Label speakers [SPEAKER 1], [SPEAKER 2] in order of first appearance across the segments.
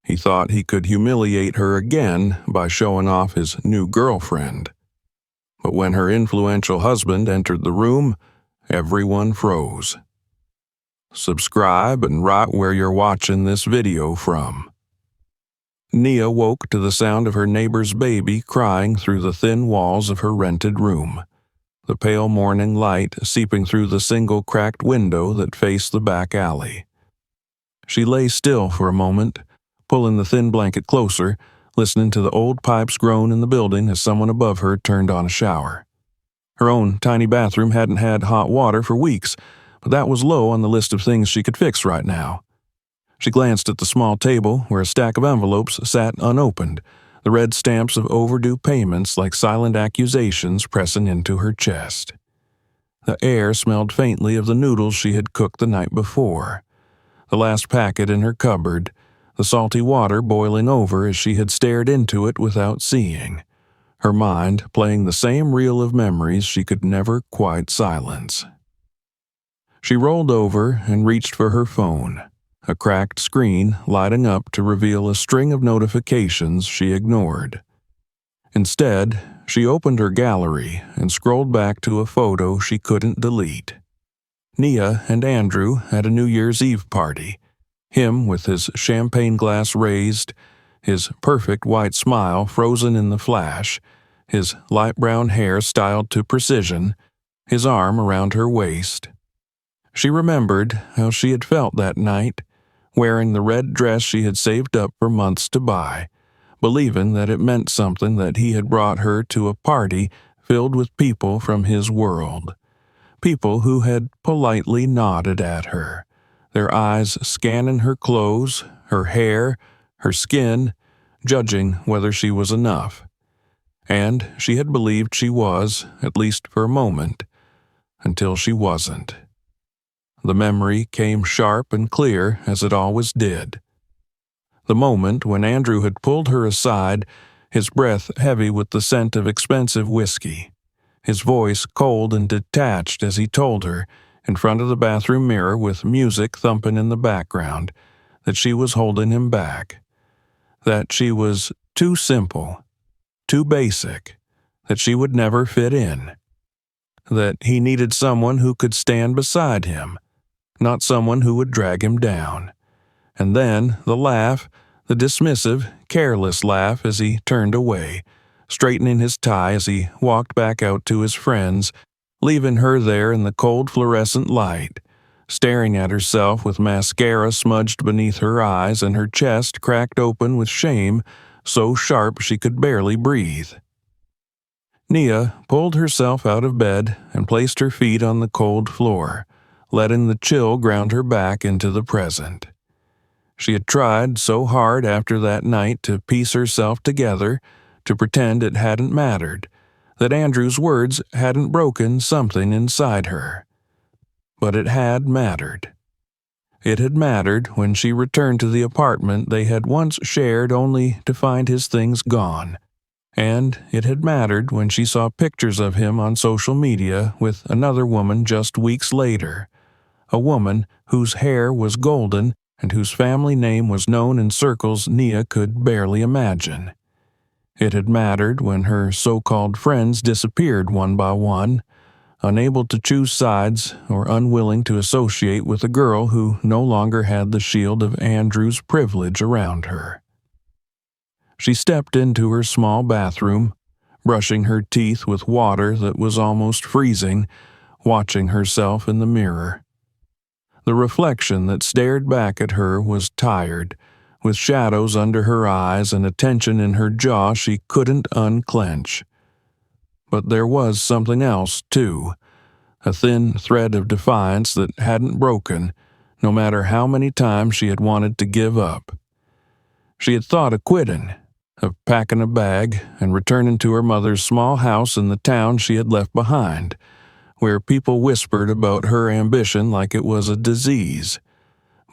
[SPEAKER 1] He thought he could humiliate her again by showing off his new girlfriend. But when her influential husband entered the room, everyone froze. Subscribe and write where you're watching this video from. Nia woke to the sound of her neighbor's baby crying through the thin walls of her rented room, the pale morning light seeping through the single cracked window that faced the back alley. She lay still for a moment, pulling the thin blanket closer, listening to the old pipes groan in the building as someone above her turned on a shower. Her own tiny bathroom hadn't had hot water for weeks, but that was low on the list of things she could fix right now. She glanced at the small table where a stack of envelopes sat unopened, the red stamps of overdue payments like silent accusations pressing into her chest. The air smelled faintly of the noodles she had cooked the night before, the last packet in her cupboard, the salty water boiling over as she had stared into it without seeing, her mind playing the same reel of memories she could never quite silence. She rolled over and reached for her phone, a cracked screen lighting up to reveal a string of notifications she ignored. Instead, she opened her gallery and scrolled back to a photo she couldn't delete. Nia and Andrew had a New Year's Eve party, him with his champagne glass raised, his perfect white smile frozen in the flash, his light brown hair styled to precision, his arm around her waist. She remembered how she had felt that night, wearing the red dress she had saved up for months to buy, believing that it meant something that he had brought her to a party filled with people from his world, people who had politely nodded at her, their eyes scanning her clothes, her hair, her skin, judging whether she was enough. And she had believed she was, at least for a moment, until she wasn't. The memory came sharp and clear as it always did. The moment when Andrew had pulled her aside, his breath heavy with the scent of expensive whiskey, his voice cold and detached as he told her, in front of the bathroom mirror with music thumping in the background, that she was holding him back, that she was too simple, too basic, that she would never fit in, that he needed someone who could stand beside him, not someone who would drag him down. And then the laugh, the dismissive, careless laugh as he turned away, straightening his tie as he walked back out to his friends, leaving her there in the cold fluorescent light, staring at herself with mascara smudged beneath her eyes and her chest cracked open with shame so sharp she could barely breathe. Nia pulled herself out of bed and placed her feet on the cold floor, letting the chill ground her back into the present. She had tried so hard after that night to piece herself together, to pretend it hadn't mattered, that Andrew's words hadn't broken something inside her. But it had mattered. It had mattered when she returned to the apartment they had once shared only to find his things gone. And it had mattered when she saw pictures of him on social media with another woman just weeks later, a woman whose hair was golden and whose family name was known in circles Nia could barely imagine. It had mattered when her so-called friends disappeared one by one, unable to choose sides or unwilling to associate with a girl who no longer had the shield of Andrew's privilege around her. She stepped into her small bathroom, brushing her teeth with water that was almost freezing, watching herself in the mirror. The reflection that stared back at her was tired, with shadows under her eyes and a tension in her jaw she couldn't unclench. But there was something else, too, a thin thread of defiance that hadn't broken, no matter how many times she had wanted to give up. She had thought of quitting, of packing a bag and returning to her mother's small house in the town she had left behind, where people whispered about her ambition like it was a disease.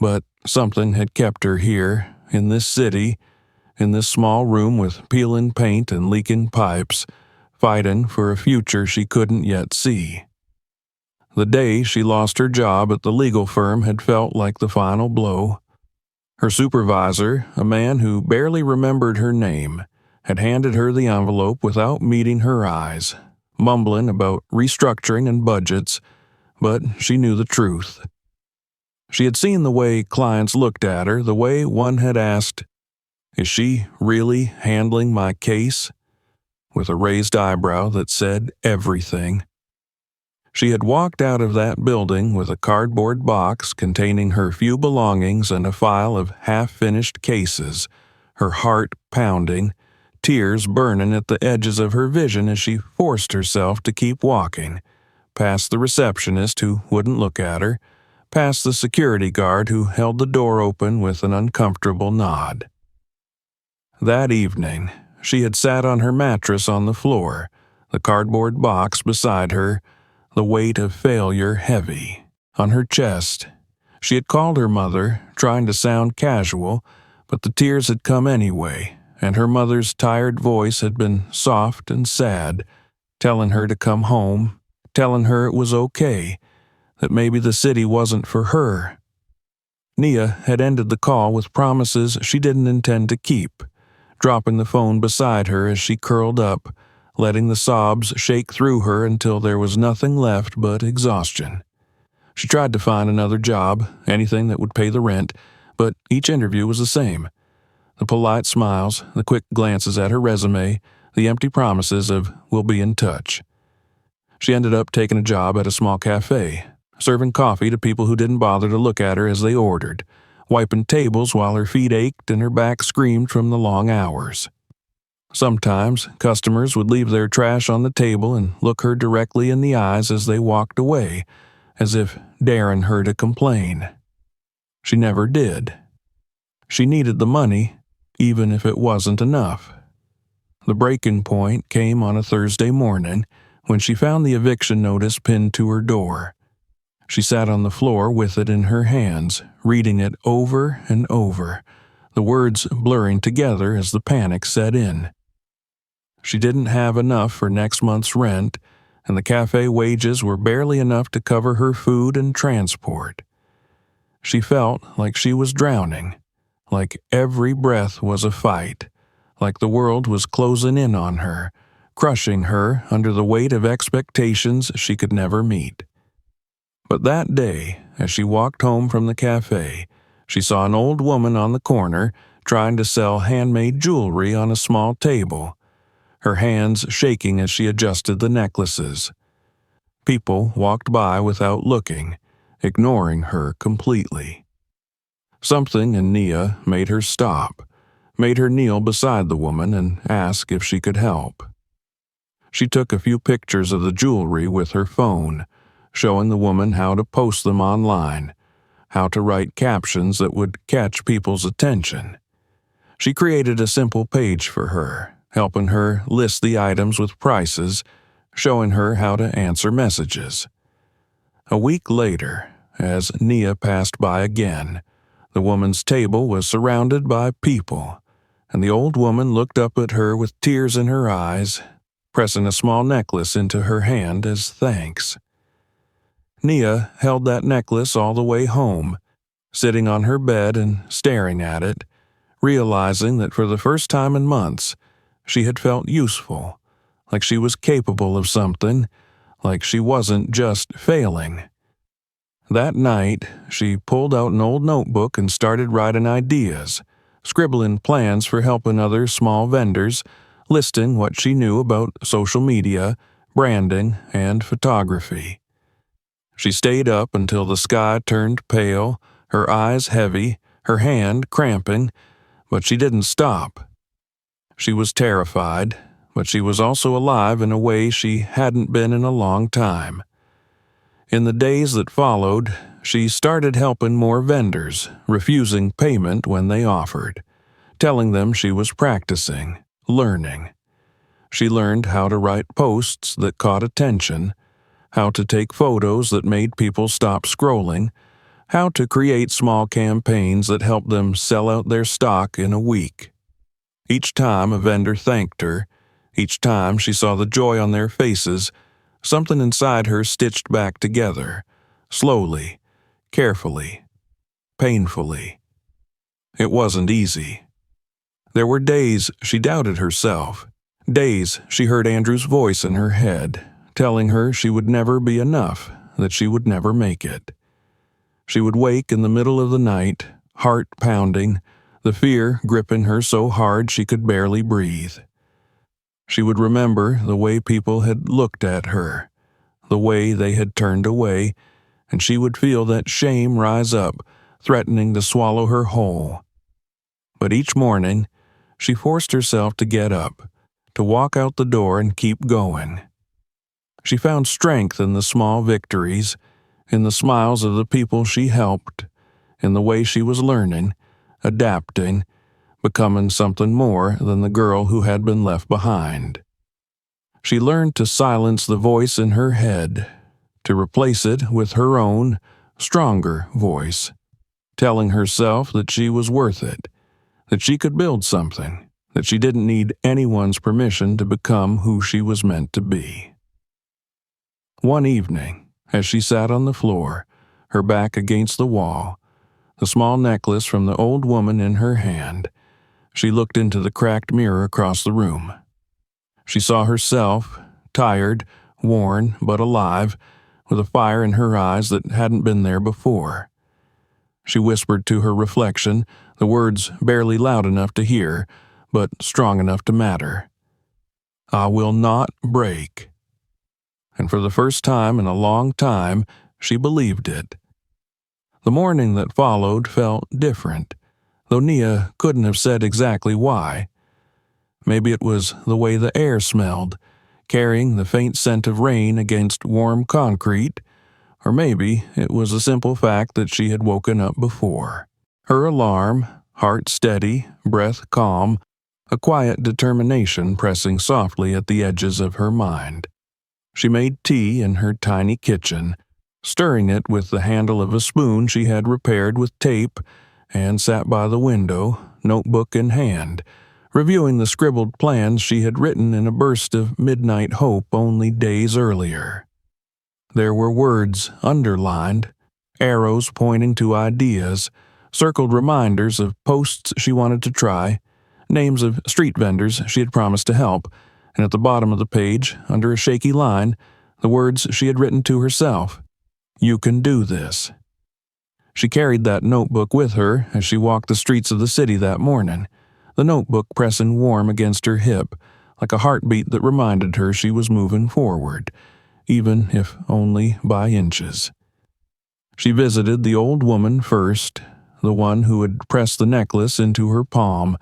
[SPEAKER 1] But something had kept her here, in this city, in this small room with peeling paint and leaking pipes, fighting for a future she couldn't yet see. The day she lost her job at the legal firm had felt like the final blow. Her supervisor, a man who barely remembered her name, had handed her the envelope without meeting her eyes, mumbling about restructuring and budgets, but she knew the truth. She had seen the way clients looked at her, the way one had asked, "Is she really handling my case?" with a raised eyebrow that said everything. She had walked out of that building with a cardboard box containing her few belongings and a file of half-finished cases, her heart pounding, tears burning at the edges of her vision as she forced herself to keep walking, past the receptionist who wouldn't look at her, past the security guard who held the door open with an uncomfortable nod. That evening, she had sat on her mattress on the floor, the cardboard box beside her, the weight of failure heavy on her chest. She had called her mother, trying to sound casual, but the tears had come anyway, and her mother's tired voice had been soft and sad, telling her to come home, telling her it was okay, that maybe the city wasn't for her. Nia had ended the call with promises she didn't intend to keep, dropping the phone beside her as she curled up, letting the sobs shake through her until there was nothing left but exhaustion. She tried to find another job, anything that would pay the rent, but each interview was the same. The polite smiles, the quick glances at her resume, the empty promises of "we'll be in touch." She ended up taking a job at a small cafe, serving coffee to people who didn't bother to look at her as they ordered, wiping tables while her feet ached and her back screamed from the long hours. Sometimes, customers would leave their trash on the table and look her directly in the eyes as they walked away, as if daring her to complain. She never did. She needed the money, even if it wasn't enough. The breaking point came on a Thursday morning when she found the eviction notice pinned to her door. She sat on the floor with it in her hands, reading it over and over, the words blurring together as the panic set in. She didn't have enough for next month's rent, and the cafe wages were barely enough to cover her food and transport. She felt like she was drowning, like every breath was a fight, like the world was closing in on her, crushing her under the weight of expectations she could never meet. But that day, as she walked home from the cafe, she saw an old woman on the corner trying to sell handmade jewelry on a small table, her hands shaking as she adjusted the necklaces. People walked by without looking, ignoring her completely. Something in Nia made her stop, made her kneel beside the woman and ask if she could help. She took a few pictures of the jewelry with her phone, showing the woman how to post them online, how to write captions that would catch people's attention. She created a simple page for her, helping her list the items with prices, showing her how to answer messages. A week later, as Nia passed by again, the woman's table was surrounded by people, and the old woman looked up at her with tears in her eyes, pressing a small necklace into her hand as thanks. Nia held that necklace all the way home, sitting on her bed and staring at it, realizing that for the first time in months, she had felt useful, like she was capable of something, like she wasn't just failing. That night, she pulled out an old notebook and started writing ideas, scribbling plans for helping other small vendors, listing what she knew about social media, branding, and photography. She stayed up until the sky turned pale, her eyes heavy, her hand cramping, but she didn't stop. She was terrified, but she was also alive in a way she hadn't been in a long time. In the days that followed, she started helping more vendors, refusing payment when they offered, telling them she was practicing, learning. She learned how to write posts that caught attention, how to take photos that made people stop scrolling, how to create small campaigns that helped them sell out their stock in a week. Each time a vendor thanked her, each time she saw the joy on their faces, something inside her stitched back together, slowly, carefully, painfully. It wasn't easy. There were days she doubted herself, days she heard Andrew's voice in her head, telling her she would never be enough, that she would never make it. She would wake in the middle of the night, heart pounding, the fear gripping her so hard she could barely breathe. She would remember the way people had looked at her, the way they had turned away, and she would feel that shame rise up, threatening to swallow her whole. But each morning, she forced herself to get up, to walk out the door and keep going. She found strength in the small victories, in the smiles of the people she helped, in the way she was learning, adapting, becoming something more than the girl who had been left behind. She learned to silence the voice in her head, to replace it with her own, stronger voice, telling herself that she was worth it, that she could build something, that she didn't need anyone's permission to become who she was meant to be. One evening, as she sat on the floor, her back against the wall, the small necklace from the old woman in her hand, she looked into the cracked mirror across the room. She saw herself, tired, worn, but alive, with a fire in her eyes that hadn't been there before. She whispered to her reflection, the words barely loud enough to hear, but strong enough to matter. "I will not break." And for the first time in a long time, she believed it. The morning that followed felt different, though Nia couldn't have said exactly why. Maybe it was the way the air smelled, carrying the faint scent of rain against warm concrete, or maybe it was the simple fact that she had woken up before. Her alarm, heart steady, breath calm, a quiet determination pressing softly at the edges of her mind. She made tea in her tiny kitchen, stirring it with the handle of a spoon she had repaired with tape, and sat by the window, notebook in hand, reviewing the scribbled plans she had written in a burst of midnight hope only days earlier. There were words underlined, arrows pointing to ideas, circled reminders of posts she wanted to try, names of street vendors she had promised to help, and at the bottom of the page, under a shaky line, the words she had written to herself, "You can do this." She carried that notebook with her as she walked the streets of the city that morning, the notebook pressing warm against her hip, like a heartbeat that reminded her she was moving forward, even if only by inches. She visited the old woman first, the one who had pressed the necklace into her palm,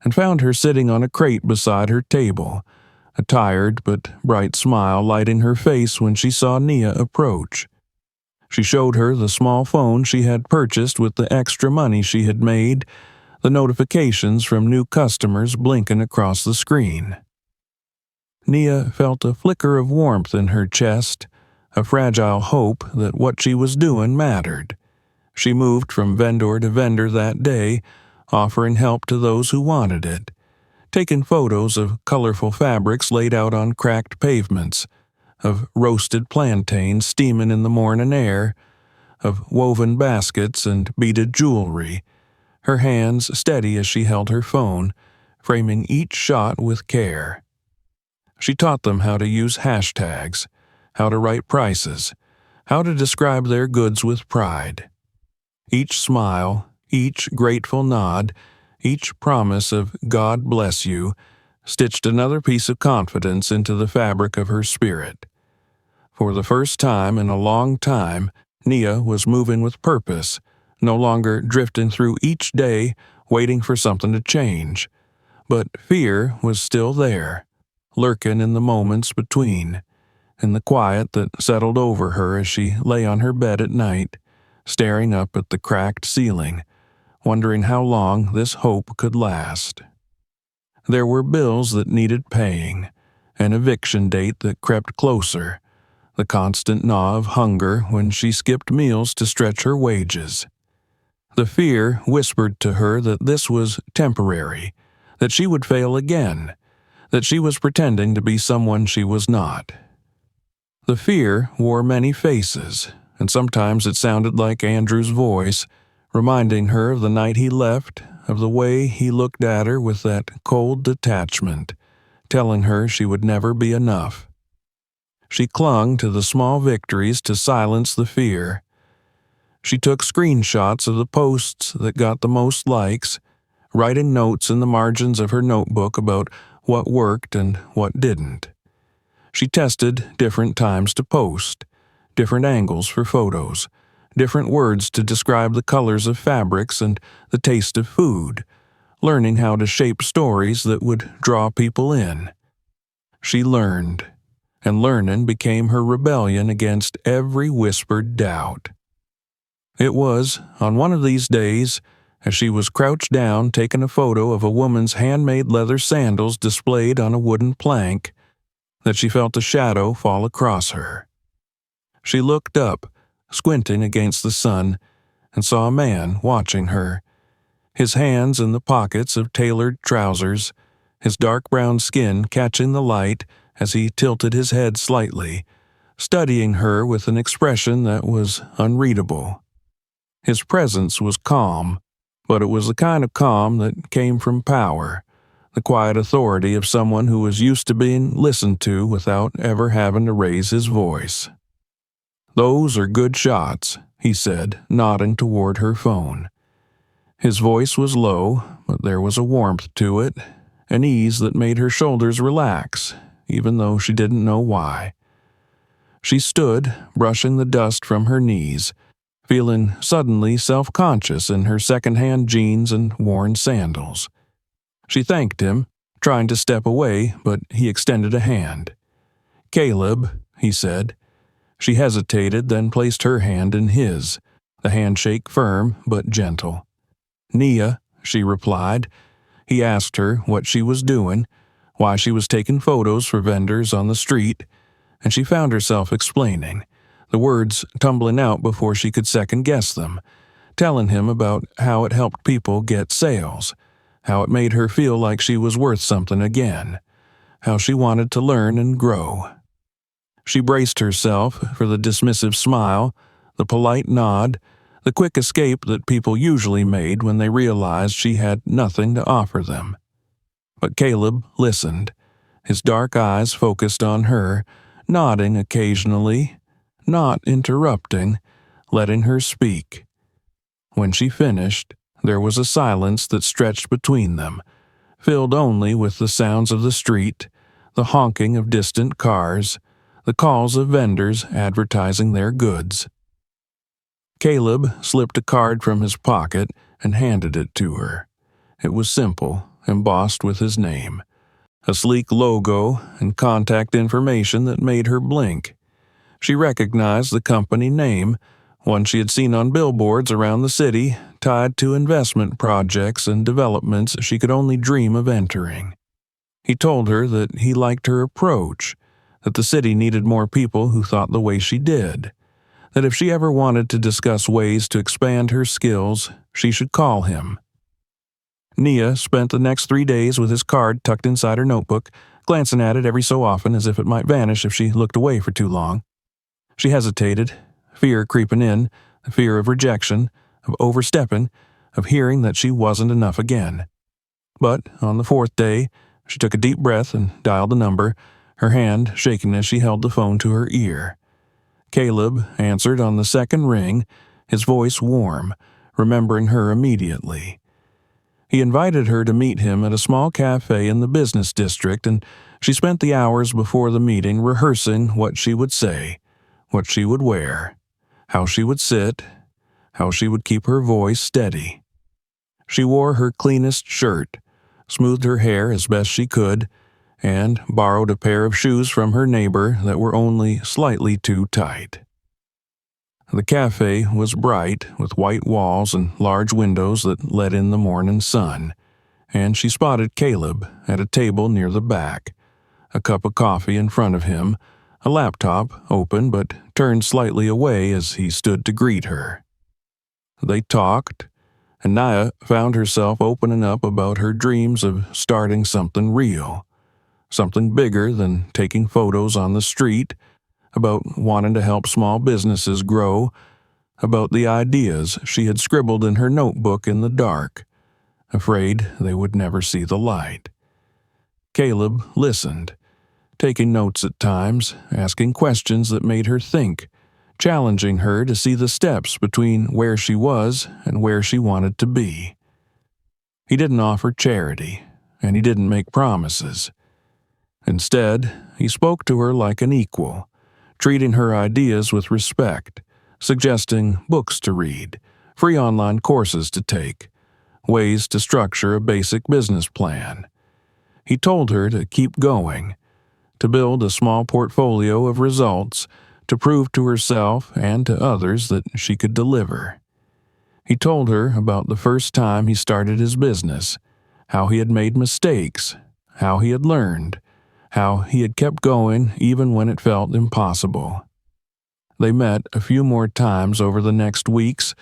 [SPEAKER 1] and found her sitting on a crate beside her table, a tired but bright smile lighting her face when she saw Nia approach. She showed her the small phone she had purchased with the extra money she had made, the notifications from new customers blinking across the screen. Nia felt a flicker of warmth in her chest, a fragile hope that what she was doing mattered. She moved from vendor to vendor that day, offering help to those who wanted it, taking photos of colorful fabrics laid out on cracked pavements, of roasted plantains steaming in the morning air, of woven baskets and beaded jewelry, her hands steady as she held her phone, framing each shot with care. She taught them how to use hashtags, how to write prices, how to describe their goods with pride. Each smile, each grateful nod, each promise of "God bless you," stitched another piece of confidence into the fabric of her spirit. For the first time in a long time, Nia was moving with purpose, no longer drifting through each day, waiting for something to change. But fear was still there, lurking in the moments between, in the quiet that settled over her as she lay on her bed at night, staring up at the cracked ceiling, wondering how long this hope could last. There were bills that needed paying, an eviction date that crept closer, the constant gnaw of hunger when she skipped meals to stretch her wages. The fear whispered to her that this was temporary, that she would fail again, that she was pretending to be someone she was not. The fear wore many faces, and sometimes it sounded like Andrew's voice, reminding her of the night he left, of the way he looked at her with that cold detachment, telling her she would never be enough. She clung to the small victories to silence the fear. She took screenshots of the posts that got the most likes, writing notes in the margins of her notebook about what worked and what didn't. She tested different times to post, different angles for photos, different words to describe the colors of fabrics and the taste of food, learning how to shape stories that would draw people in. She learned, and learning became her rebellion against every whispered doubt. It was, on one of these days, as she was crouched down taking a photo of a woman's handmade leather sandals displayed on a wooden plank, that she felt a shadow fall across her. She looked up, squinting against the sun, and saw a man watching her, his hands in the pockets of tailored trousers, his dark brown skin catching the light as he tilted his head slightly, studying her with an expression that was unreadable. His presence was calm, but it was the kind of calm that came from power, the quiet authority of someone who was used to being listened to without ever having to raise his voice. "Those are good shots," he said, nodding toward her phone. His voice was low, but there was a warmth to it, an ease that made her shoulders relax, even though she didn't know why. She stood, brushing the dust from her knees, feeling suddenly self-conscious in her second-hand jeans and worn sandals. She thanked him, trying to step away, but he extended a hand. "Caleb," he said. She hesitated, then placed her hand in his, the handshake firm but gentle. "Nia," she replied. He asked her what she was doing, why she was taking photos for vendors on the street, and she found herself explaining, the words tumbling out before she could second-guess them, telling him about how it helped people get sales, how it made her feel like she was worth something again, how she wanted to learn and grow. She braced herself for the dismissive smile, the polite nod, the quick escape that people usually made when they realized she had nothing to offer them. But Caleb listened, his dark eyes focused on her, nodding occasionally, not interrupting, letting her speak. When she finished, there was a silence that stretched between them, filled only with the sounds of the street, the honking of distant cars, the calls of vendors advertising their goods. Caleb slipped a card from his pocket and handed it to her. It was simple, embossed with his name, a sleek logo and contact information that made her blink. She recognized the company name, one she had seen on billboards around the city, tied to investment projects and developments she could only dream of entering. He told her that he liked her approach, that the city needed more people who thought the way she did, that if she ever wanted to discuss ways to expand her skills, she should call him. Nia spent the next 3 days with his card tucked inside her notebook, glancing at it every so often as if it might vanish if she looked away for too long. She hesitated, fear creeping in, the fear of rejection, of overstepping, of hearing that she wasn't enough again. But on the 4th day, she took a deep breath and dialed the number, her hand shaking as she held the phone to her ear. Caleb answered on the second ring, his voice warm, remembering her immediately. He invited her to meet him at a small cafe in the business district, and she spent the hours before the meeting rehearsing what she would say, what she would wear, how she would sit, how she would keep her voice steady. She wore her cleanest shirt, smoothed her hair as best she could, and borrowed a pair of shoes from her neighbor that were only slightly too tight. The cafe was bright, with white walls and large windows that let in the morning sun, and she spotted Caleb at a table near the back, a cup of coffee in front of him, a laptop open but turned slightly away as he stood to greet her. They talked, and Nia found herself opening up about her dreams of starting something real, something bigger than taking photos on the street, about wanting to help small businesses grow, about the ideas she had scribbled in her notebook in the dark, afraid they would never see the light. Caleb listened, taking notes at times, asking questions that made her think, challenging her to see the steps between where she was and where she wanted to be. He didn't offer charity, and he didn't make promises. Instead, he spoke to her like an equal, treating her ideas with respect, suggesting books to read, free online courses to take, ways to structure a basic business plan. He told her to keep going, to build a small portfolio of results, to prove to herself and to others that she could deliver. He told her about the first time he started his business, how he had made mistakes, how he had learned, how he had kept going even when it felt impossible. They met a few more times over the next weeks,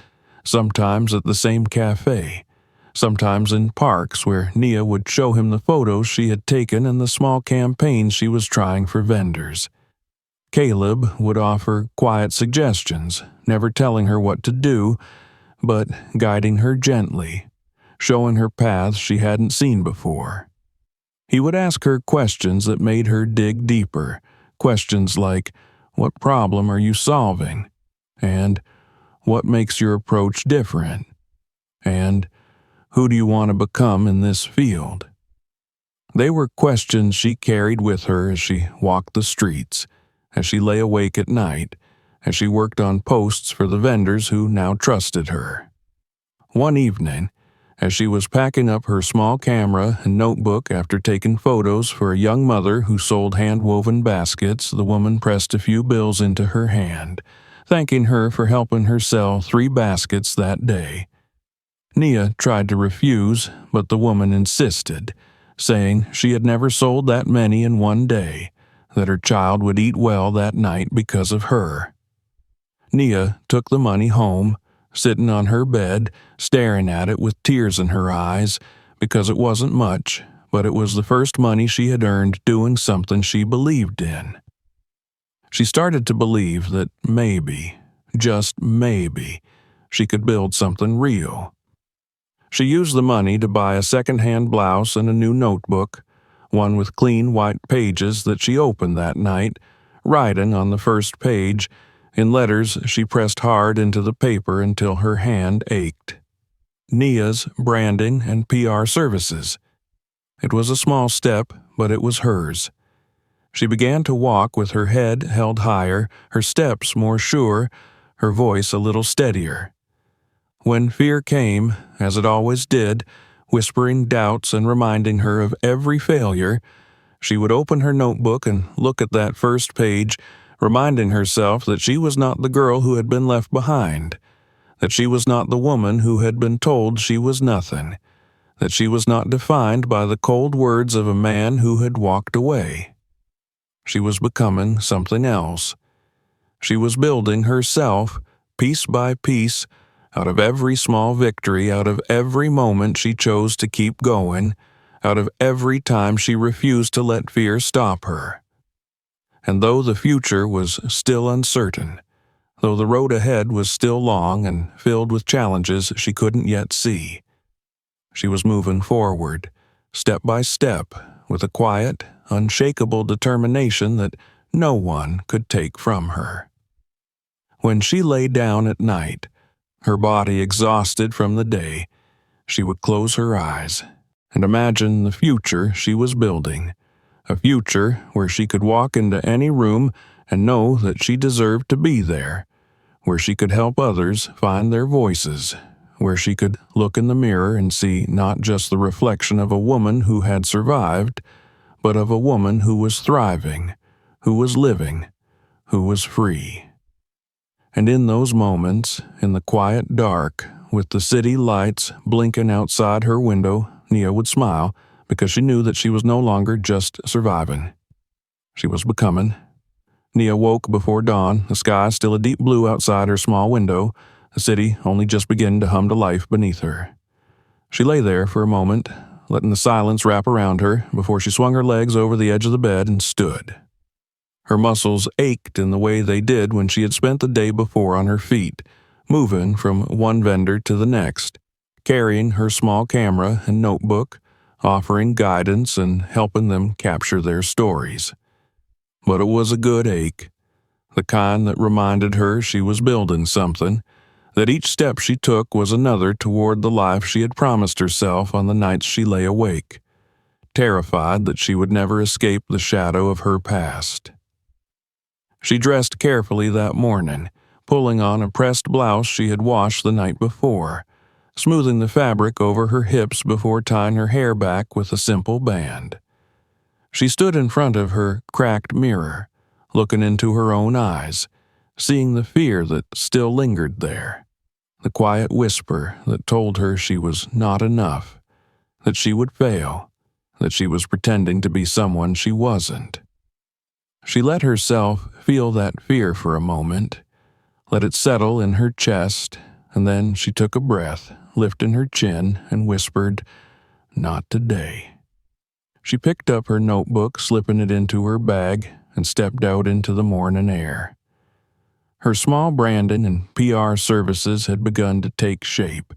[SPEAKER 1] sometimes at the same cafe, sometimes in parks where Nia would show him the photos she had taken and the small campaigns she was trying for vendors. Caleb would offer quiet suggestions, never telling her what to do, but guiding her gently, showing her paths she hadn't seen before. He would ask her questions that made her dig deeper, questions like, "What problem are you solving?" and "What makes your approach different?" and "Who do you want to become in this field?" They were questions she carried with her as she walked the streets, as she lay awake at night, as she worked on posts for the vendors who now trusted her. One evening, as she was packing up her small camera and notebook after taking photos for a young mother who sold hand-woven baskets, the woman pressed a few bills into her hand, thanking her for helping her sell 3 baskets that day. Nia tried to refuse, but the woman insisted, saying she had never sold that many in one day, that her child would eat well that night because of her. Nia took the money home, sitting on her bed, staring at it with tears in her eyes, because it wasn't much, but it was the first money she had earned doing something she believed in. She started to believe that maybe, just maybe, she could build something real. She used the money to buy a second-hand blouse and a new notebook, one with clean white pages that she opened that night, writing on the first page, in letters she pressed hard into the paper until her hand ached. Nia's branding and PR services. It was a small step, but it was hers. She began to walk with her head held higher, her steps more sure, her voice a little steadier. When fear came, as it always did, whispering doubts and reminding her of every failure, she would open her notebook and look at that first page, reminding herself that she was not the girl who had been left behind, that she was not the woman who had been told she was nothing, that she was not defined by the cold words of a man who had walked away. She was becoming something else. She was building herself, piece by piece, out of every small victory, out of every moment she chose to keep going, out of every time she refused to let fear stop her. And though the future was still uncertain, though the road ahead was still long and filled with challenges she couldn't yet see, she was moving forward, step by step, with a quiet, unshakable determination that no one could take from her. When she lay down at night, her body exhausted from the day, she would close her eyes and imagine the future she was building, a future where she could walk into any room and know that she deserved to be there, where she could help others find their voices, where she could look in the mirror and see not just the reflection of a woman who had survived, but of a woman who was thriving, who was living, who was free. And in those moments, in the quiet dark, with the city lights blinking outside her window, Nia would smile because she knew that she was no longer just surviving. She was becoming. Nia woke before dawn, the sky still a deep blue outside her small window, the city only just beginning to hum to life beneath her. She lay there for a moment, letting the silence wrap around her before she swung her legs over the edge of the bed and stood. Her muscles ached in the way they did when she had spent the day before on her feet, moving from one vendor to the next, carrying her small camera and notebook, offering guidance and helping them capture their stories. But it was a good ache, the kind that reminded her she was building something, that each step she took was another toward the life she had promised herself on the nights she lay awake, terrified that she would never escape the shadow of her past. She dressed carefully that morning, pulling on a pressed blouse she had washed the night before, smoothing the fabric over her hips before tying her hair back with a simple band. She stood in front of her cracked mirror, looking into her own eyes, seeing the fear that still lingered there, the quiet whisper that told her she was not enough, that she would fail, that she was pretending to be someone she wasn't. She let herself feel that fear for a moment, let it settle in her chest, and then she took a breath, lifting her chin, and whispered, "Not today." She picked up her notebook, slipping it into her bag, and stepped out into the morning air. Her small branding and PR services had begun to take shape,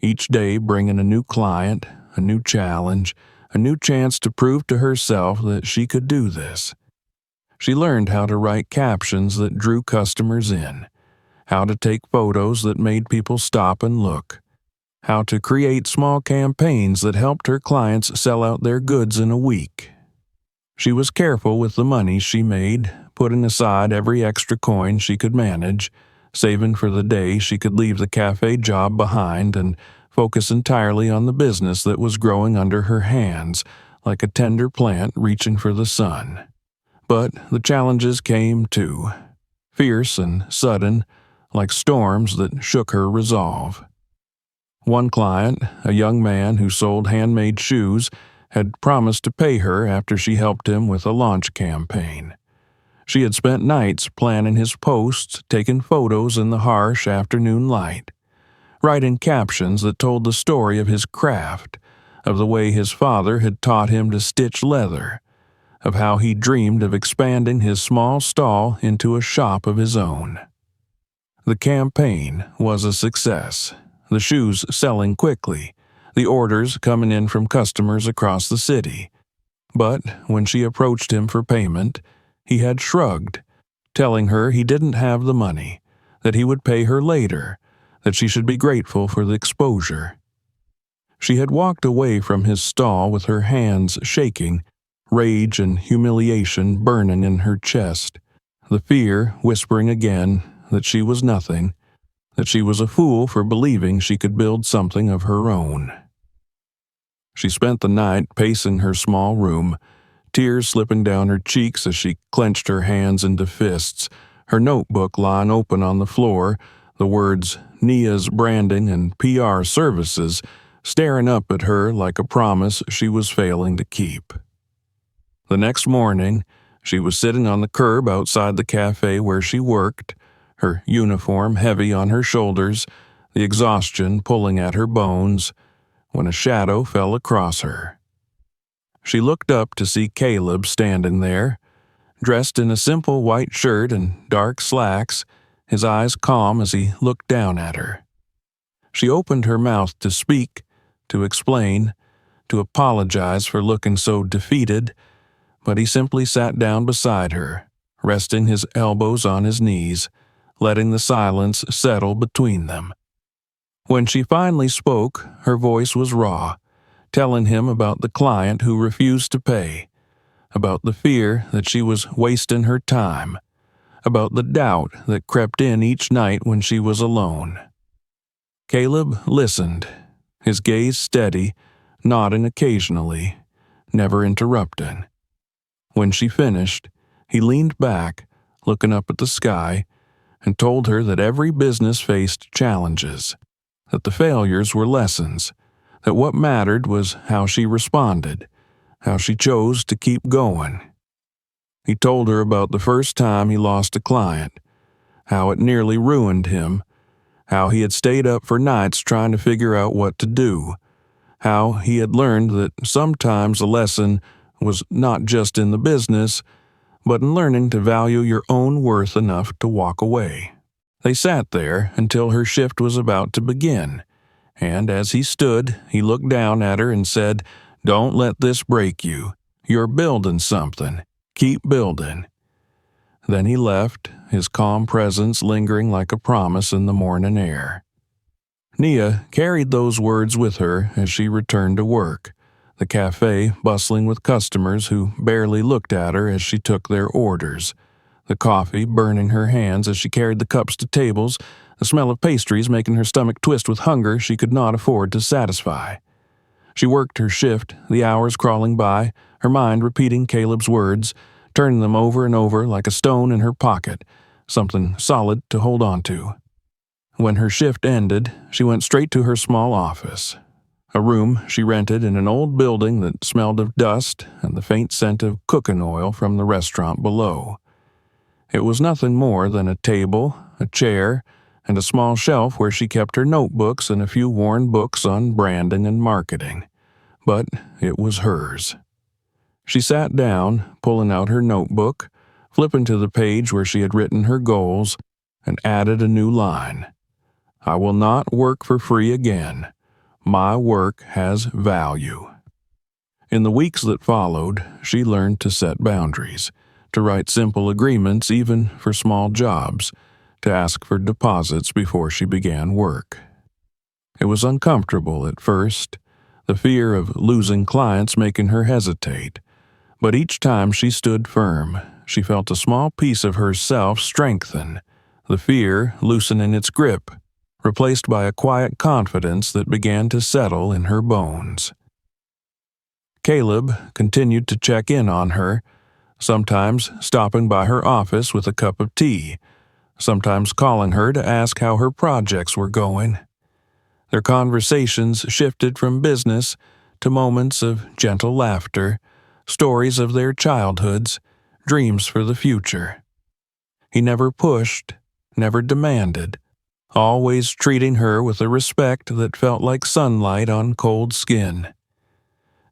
[SPEAKER 1] each day bringing a new client, a new challenge, a new chance to prove to herself that she could do this. She learned how to write captions that drew customers in, how to take photos that made people stop and look, how to create small campaigns that helped her clients sell out their goods in a week. She was careful with the money she made, putting aside every extra coin she could manage, saving for the day she could leave the cafe job behind and focus entirely on the business that was growing under her hands, like a tender plant reaching for the sun. But the challenges came too, fierce and sudden, like storms that shook her resolve. One client, a young man who sold handmade shoes, had promised to pay her after she helped him with a launch campaign. She had spent nights planning his posts, taking photos in the harsh afternoon light, writing captions that told the story of his craft, of the way his father had taught him to stitch leather, of how he dreamed of expanding his small stall into a shop of his own. The campaign was a success, the shoes selling quickly, the orders coming in from customers across the city. But when she approached him for payment, he had shrugged, telling her he didn't have the money, that he would pay her later, that she should be grateful for the exposure. She had walked away from his stall with her hands shaking, rage and humiliation burning in her chest, the fear whispering again that she was nothing, that she was a fool for believing she could build something of her own. She spent the night pacing her small room, tears slipping down her cheeks as she clenched her hands into fists, her notebook lying open on the floor, the words Nia's branding and PR services staring up at her like a promise she was failing to keep. The next morning, she was sitting on the curb outside the cafe where she worked, her uniform heavy on her shoulders, the exhaustion pulling at her bones, when a shadow fell across her. She looked up to see Caleb standing there, dressed in a simple white shirt and dark slacks, his eyes calm as he looked down at her. She opened her mouth to speak, to explain, to apologize for looking so defeated, but he simply sat down beside her, resting his elbows on his knees, letting the silence settle between them. When she finally spoke, her voice was raw, telling him about the client who refused to pay, about the fear that she was wasting her time, about the doubt that crept in each night when she was alone. Caleb listened, his gaze steady, nodding occasionally, never interrupting. When she finished, he leaned back, looking up at the sky, and told her that every business faced challenges, that the failures were lessons, that what mattered was how she responded, how she chose to keep going. He told her about the first time he lost a client, how it nearly ruined him, how he had stayed up for nights trying to figure out what to do, how he had learned that sometimes a lesson was not just in the business, but in learning to value your own worth enough to walk away. They sat there until her shift was about to begin, and as he stood, he looked down at her and said, "Don't let this break you. You're building something. Keep building." Then he left, his calm presence lingering like a promise in the morning air. Nia carried those words with her as she returned to work, the cafe bustling with customers who barely looked at her as she took their orders, the coffee burning her hands as she carried the cups to tables, the smell of pastries making her stomach twist with hunger she could not afford to satisfy. She worked her shift, the hours crawling by, her mind repeating Caleb's words, turning them over and over like a stone in her pocket, something solid to hold on to. When her shift ended, she went straight to her small office, a room she rented in an old building that smelled of dust and the faint scent of cooking oil from the restaurant below. It was nothing more than a table, a chair, and a small shelf where she kept her notebooks and a few worn books on branding and marketing. But it was hers. She sat down, pulling out her notebook, flipping to the page where she had written her goals, and added a new line. "I will not work for free again. My work has value." In the weeks that followed, she learned to set boundaries, to write simple agreements even for small jobs, to ask for deposits before she began work. It was uncomfortable at first, the fear of losing clients making her hesitate, but each time she stood firm, she felt a small piece of herself strengthen, the fear loosening its grip, replaced by a quiet confidence that began to settle in her bones. Caleb continued to check in on her, sometimes stopping by her office with a cup of tea, sometimes calling her to ask how her projects were going. Their conversations shifted from business to moments of gentle laughter, stories of their childhoods, dreams for the future. He never pushed, never demanded, always treating her with a respect that felt like sunlight on cold skin.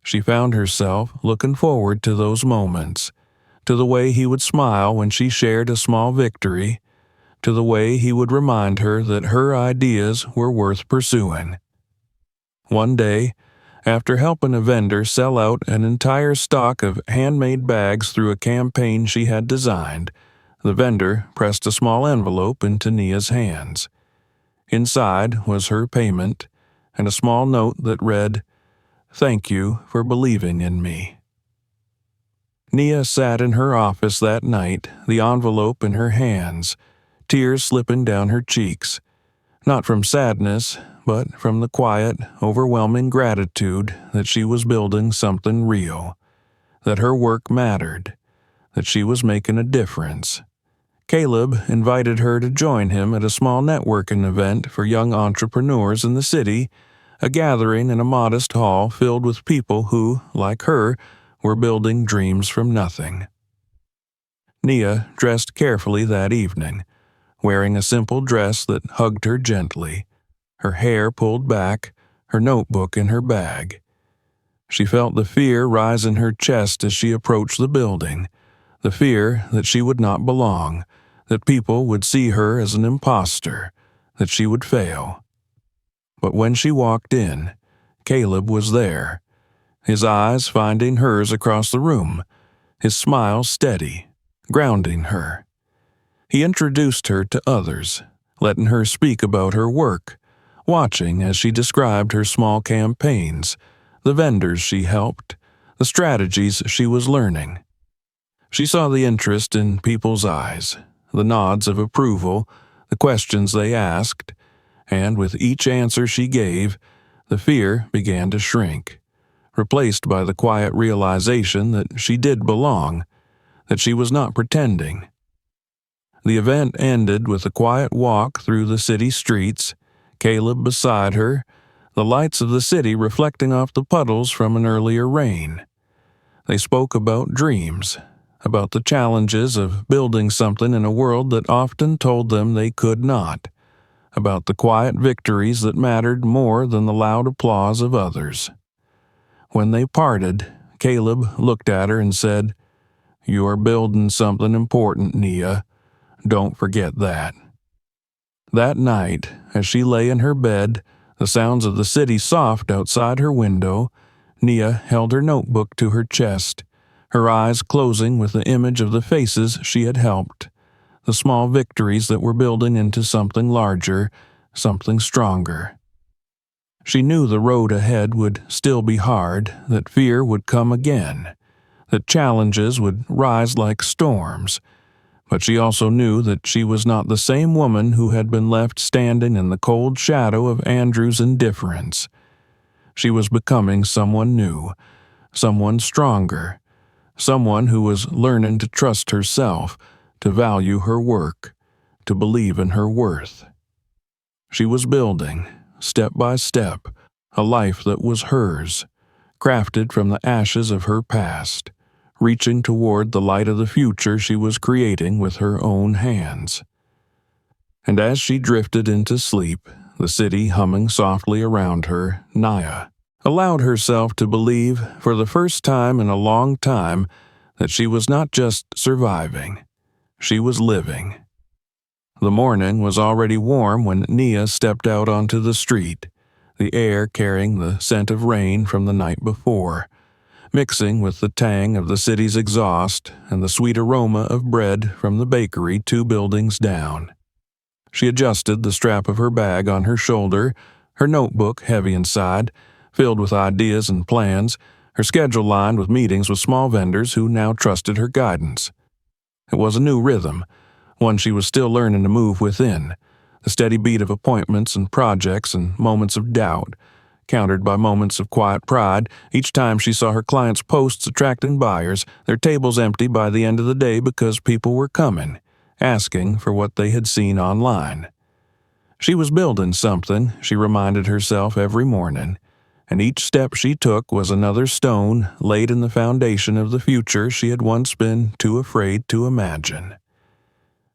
[SPEAKER 1] She found herself looking forward to those moments, to the way he would smile when she shared a small victory, to the way he would remind her that her ideas were worth pursuing. One day, after helping a vendor sell out an entire stock of handmade bags through a campaign she had designed, the vendor pressed a small envelope into Nia's hands. Inside was her payment and a small note that read, "Thank you for believing in me." Nia sat in her office that night, the envelope in her hands, tears slipping down her cheeks, not from sadness, but from the quiet, overwhelming gratitude that she was building something real, that her work mattered, that she was making a difference. Caleb invited her to join him at a small networking event for young entrepreneurs in the city, a gathering in a modest hall filled with people who, like her, were building dreams from nothing. Nia dressed carefully that evening, wearing a simple dress that hugged her gently, her hair pulled back, her notebook in her bag. She felt the fear rise in her chest as she approached the building, the fear that she would not belong, that people would see her as an imposter, that she would fail. But when she walked in, Caleb was there, his eyes finding hers across the room, his smile steady, grounding her. He introduced her to others, letting her speak about her work, watching as she described her small campaigns, the vendors she helped, the strategies she was learning. She saw the interest in people's eyes, the nods of approval, the questions they asked, and with each answer she gave, the fear began to shrink, replaced by the quiet realization that she did belong, that she was not pretending. The event ended with a quiet walk through the city streets, Caleb beside her, the lights of the city reflecting off the puddles from an earlier rain. They spoke about dreams, about the challenges of building something in a world that often told them they could not, about the quiet victories that mattered more than the loud applause of others. When they parted, Caleb looked at her and said, "You are building something important, Nia. Don't forget that." That night, as she lay in her bed, the sounds of the city soft outside her window, Nia held her notebook to her chest, her eyes closing with the image of the faces she had helped, the small victories that were building into something larger, something stronger. She knew the road ahead would still be hard, that fear would come again, that challenges would rise like storms, but she also knew that she was not the same woman who had been left standing in the cold shadow of Andrew's indifference. She was becoming someone new, someone stronger, someone who was learning to trust herself, to value her work, to believe in her worth. She was building, step by step, a life that was hers, crafted from the ashes of her past, reaching toward the light of the future she was creating with her own hands. And as she drifted into sleep, the city humming softly around her, Nia allowed herself to believe, for the first time in a long time, that she was not just surviving, she was living. The morning was already warm when Nia stepped out onto the street, the air carrying the scent of rain from the night before, mixing with the tang of the city's exhaust and the sweet aroma of bread from the bakery 2 buildings down. She adjusted the strap of her bag on her shoulder, her notebook heavy inside, filled with ideas and plans, her schedule lined with meetings with small vendors who now trusted her guidance. It was a new rhythm, one she was still learning to move within, the steady beat of appointments and projects and moments of doubt, countered by moments of quiet pride each time she saw her clients' posts attracting buyers, their tables empty by the end of the day because people were coming, asking for what they had seen online. She was building something, she reminded herself every morning, and each step she took was another stone laid in the foundation of the future she had once been too afraid to imagine.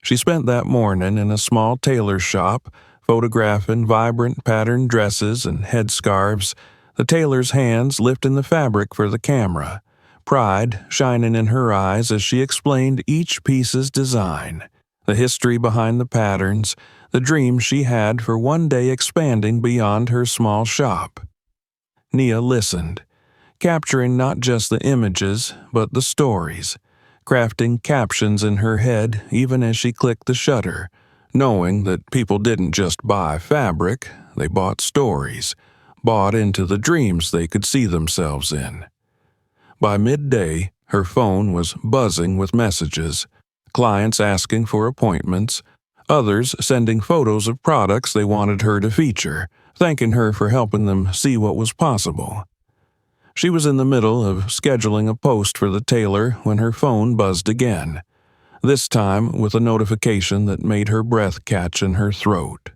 [SPEAKER 1] She spent that morning in a small tailor shop, photographing vibrant patterned dresses and headscarves, the tailor's hands lifting the fabric for the camera, pride shining in her eyes as she explained each piece's design, the history behind the patterns, the dreams she had for one day expanding beyond her small shop. Nia listened, capturing not just the images, but the stories, crafting captions in her head even as she clicked the shutter, knowing that people didn't just buy fabric, they bought stories, bought into the dreams they could see themselves in. By midday, her phone was buzzing with messages, clients asking for appointments, others sending photos of products they wanted her to feature, thanking her for helping them see what was possible. She was in the middle of scheduling a post for the tailor when her phone buzzed again, this time with a notification that made her breath catch in her throat.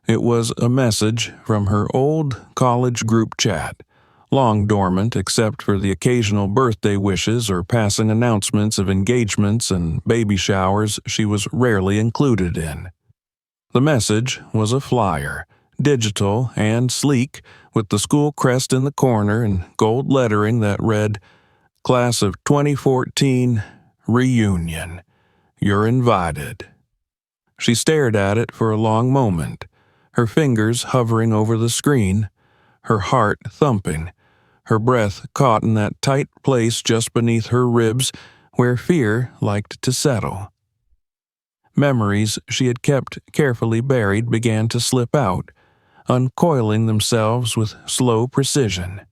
[SPEAKER 1] It was a message from her old college group chat, long dormant except for the occasional birthday wishes or passing announcements of engagements and baby showers she was rarely included in. The message was a flyer, digital and sleek, with the school crest in the corner and gold lettering that read, "Class of 2014, Reunion. You're invited." She stared at it for a long moment, her fingers hovering over the screen, her heart thumping, her breath caught in that tight place just beneath her ribs where fear liked to settle. Memories she had kept carefully buried began to slip out, uncoiling themselves with slow precision.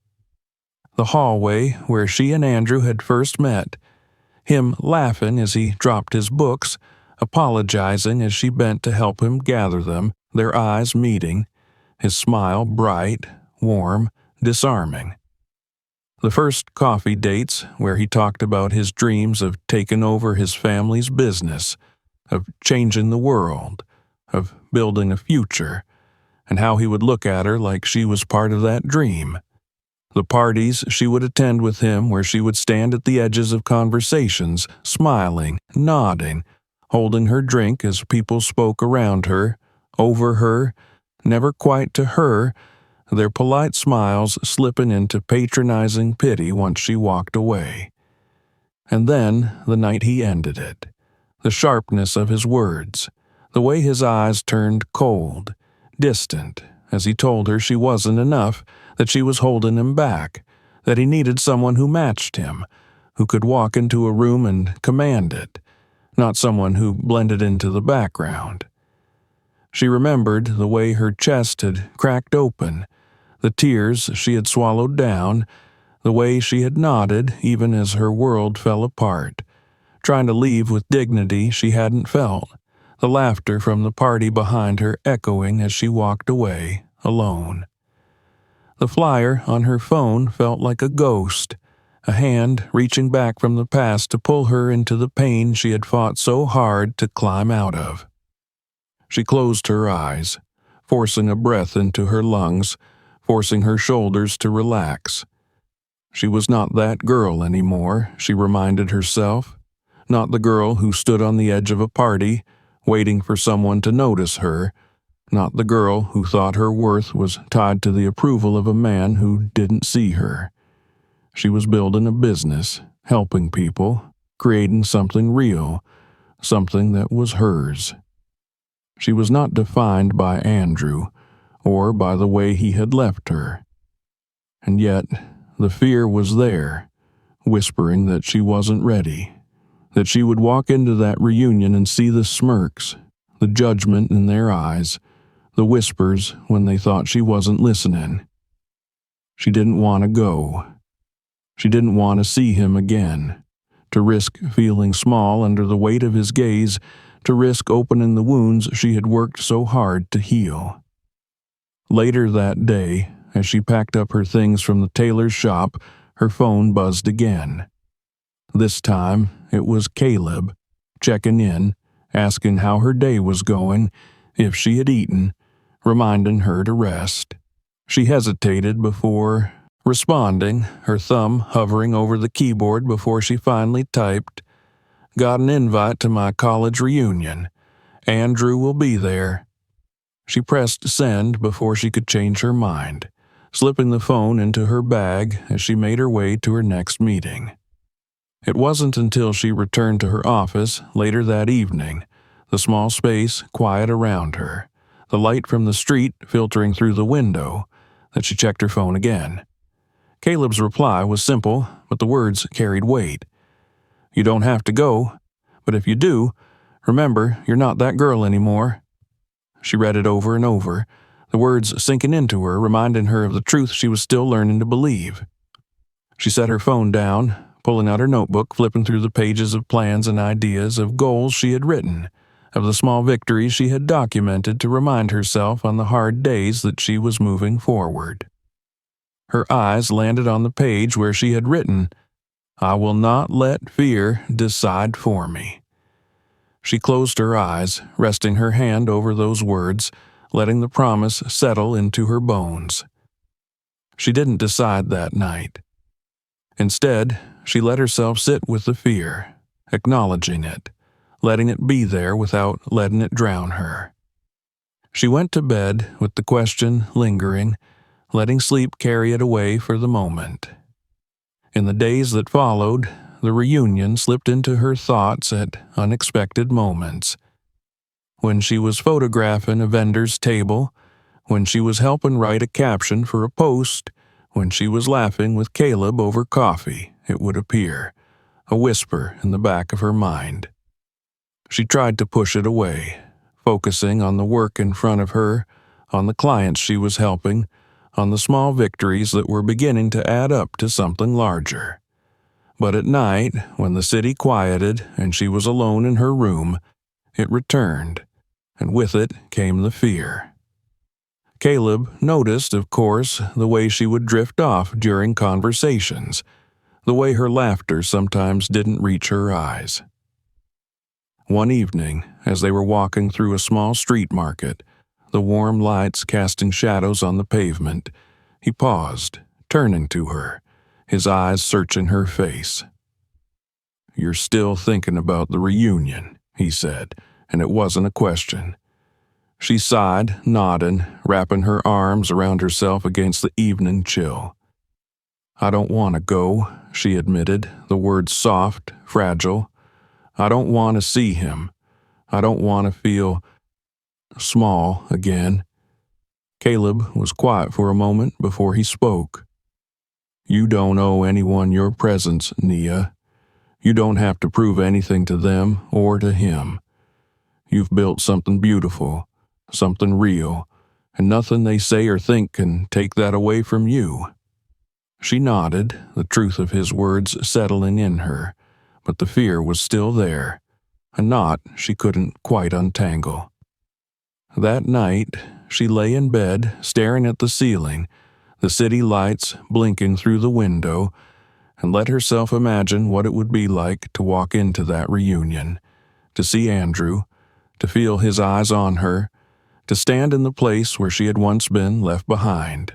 [SPEAKER 1] The hallway where she and Andrew had first met, him laughing as he dropped his books, apologizing as she bent to help him gather them, their eyes meeting, his smile bright, warm, disarming. The first coffee dates where he talked about his dreams of taking over his family's business, of changing the world, of building a future, and how he would look at her like she was part of that dream. The parties she would attend with him where she would stand at the edges of conversations, smiling, nodding, holding her drink as people spoke around her, over her, never quite to her, their polite smiles slipping into patronizing pity once she walked away. And then the night he ended it, the sharpness of his words, The way his eyes turned cold, distant, as he told her she wasn't enough, that she was holding him back, that he needed someone who matched him, who could walk into a room and command it, not someone who blended into the background. She remembered the way her chest had cracked open, the tears she had swallowed down, the way she had nodded even as her world fell apart, trying to leave with dignity she hadn't felt, the laughter from the party behind her echoing as she walked away, alone. The flyer on her phone felt like a ghost, a hand reaching back from the past to pull her into the pain she had fought so hard to climb out of. She closed her eyes, forcing a breath into her lungs, forcing her shoulders to relax. She was not that girl anymore, she reminded herself. Not the girl who stood on the edge of a party, waiting for someone to notice her. Not the girl who thought her worth was tied to the approval of a man who didn't see her. She was building a business, helping people, creating something real, something that was hers. She was not defined by Andrew, or by the way he had left her. And yet, the fear was there, whispering that she wasn't ready, that she would walk into that reunion and see the smirks, the judgment in their eyes, the whispers when they thought she wasn't listening. She didn't want to go. She didn't want to see him again, to risk feeling small under the weight of his gaze, to risk opening the wounds she had worked so hard to heal. Later that day, as she packed up her things from the tailor's shop, her phone buzzed again. This time, it was Caleb, checking in, asking how her day was going, if she had eaten, reminding her to rest. She hesitated before responding, her thumb hovering over the keyboard before she finally typed, "Got an invite to my college reunion. Andrew will be there." She pressed send before she could change her mind, slipping the phone into her bag as she made her way to her next meeting. It wasn't until she returned to her office later that evening, the small space quiet around her, the light from the street filtering through the window, that she checked her phone again. Caleb's reply was simple, but the words carried weight. "You don't have to go, but if you do, remember you're not that girl anymore." She read it over and over, the words sinking into her, reminding her of the truth she was still learning to believe. She set her phone down, pulling out her notebook, flipping through the pages of plans and ideas, of goals she had written, of the small victories she had documented to remind herself on the hard days that she was moving forward. Her eyes landed on the page where she had written, "I will not let fear decide for me." She closed her eyes, resting her hand over those words, letting the promise settle into her bones. She didn't decide that night. Instead, she let herself sit with the fear, acknowledging it, letting it be there without letting it drown her. She went to bed with the question lingering, letting sleep carry it away for the moment. In the days that followed, the reunion slipped into her thoughts at unexpected moments. When she was photographing a vendor's table, when she was helping write a caption for a post, when she was laughing with Caleb over coffee, it would appear, a whisper in the back of her mind. She tried to push it away, focusing on the work in front of her, on the clients she was helping, on the small victories that were beginning to add up to something larger. But at night, when the city quieted and she was alone in her room, it returned, and with it came the fear. Caleb noticed, of course, the way she would drift off during conversations, the way her laughter sometimes didn't reach her eyes. One evening, as they were walking through a small street market, the warm lights casting shadows on the pavement, he paused, turning to her, his eyes searching her face. "You're still thinking about the reunion," he said, and it wasn't a question. She sighed, nodding, wrapping her arms around herself against the evening chill. "I don't want to go," she admitted, the words soft, fragile. "I don't want to see him. I don't want to feel small again. Caleb was quiet for a moment before he spoke. You don't owe anyone your presence, Nia. You don't have to prove anything to them or to him. You've built something beautiful, something real, and nothing they say or think can take that away from you. She nodded, the truth of his words settling in her, but the fear was still there, a knot she couldn't quite untangle. That night, she lay in bed, staring at the ceiling, the city lights blinking through the window, and let herself imagine what it would be like to walk into that reunion, to see Andrew, to feel his eyes on her, to stand in the place where she had once been left behind.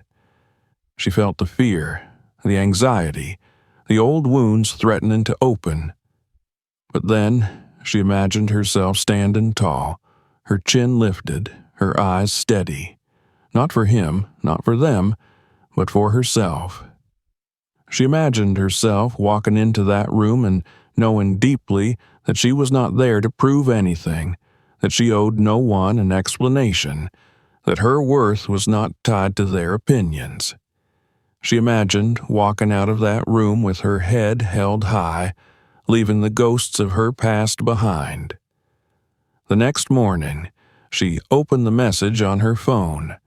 [SPEAKER 1] She felt the fear, the anxiety, the old wounds threatening to open. But then she imagined herself standing tall, her chin lifted, her eyes steady, not for him, not for them, but for herself. She imagined herself walking into that room and knowing deeply that she was not there to prove anything, that she owed no one an explanation, that her worth was not tied to their opinions. She imagined walking out of that room with her head held high, leaving the ghosts of her past behind. The next morning, she opened the message on her phone,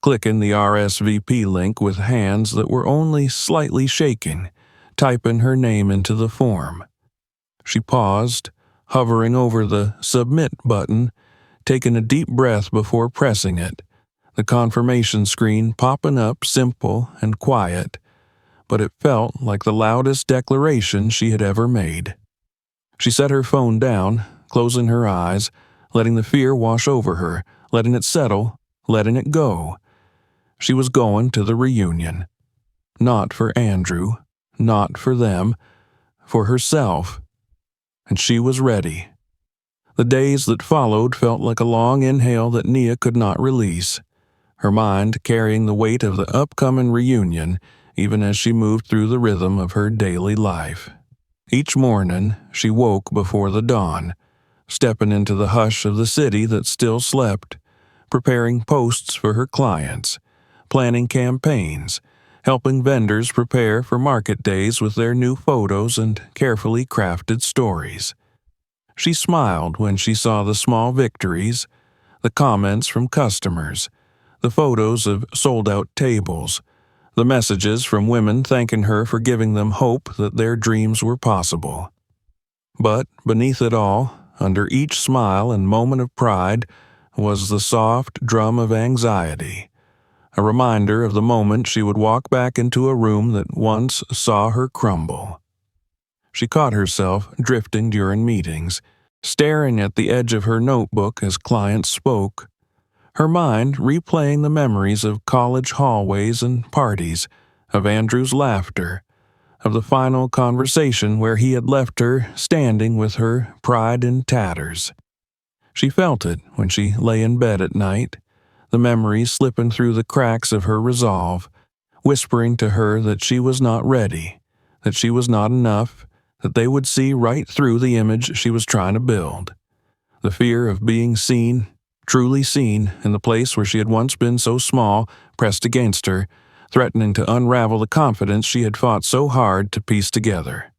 [SPEAKER 1] clicking the RSVP link with hands that were only slightly shaking, typing her name into the form. She paused, hovering over the Submit button, taking a deep breath before pressing it, the confirmation screen popping up simple and quiet, but it felt like the loudest declaration she had ever made. She set her phone down, closing her eyes, letting the fear wash over her, letting it settle, letting it go. She was going to the reunion. Not for Andrew, not for them, for herself. And she was ready. The days that followed felt like a long inhale that Nia could not release, her mind carrying the weight of the upcoming reunion even as she moved through the rhythm of her daily life. Each morning, she woke before the dawn, stepping into the hush of the city that still slept, preparing posts for her clients, planning campaigns, helping vendors prepare for market days with their new photos and carefully crafted stories. She smiled when she saw the small victories, the comments from customers, the photos of sold-out tables, the messages from women thanking her for giving them hope that their dreams were possible. But beneath it all, under each smile and moment of pride, was the soft drum of anxiety, a reminder of the moment she would walk back into a room that once saw her crumble. She caught herself drifting during meetings, staring at the edge of her notebook as clients spoke, her mind replaying the memories of college hallways and parties, of Andrew's laughter, of the final conversation where he had left her standing with her pride in tatters. She felt it when she lay in bed at night, the memories slipping through the cracks of her resolve, whispering to her that she was not ready, that she was not enough, that they would see right through the image she was trying to build. The fear of being seen, truly seen, in the place where she had once been so small, pressed against her, threatening to unravel the confidence she had fought so hard to piece together.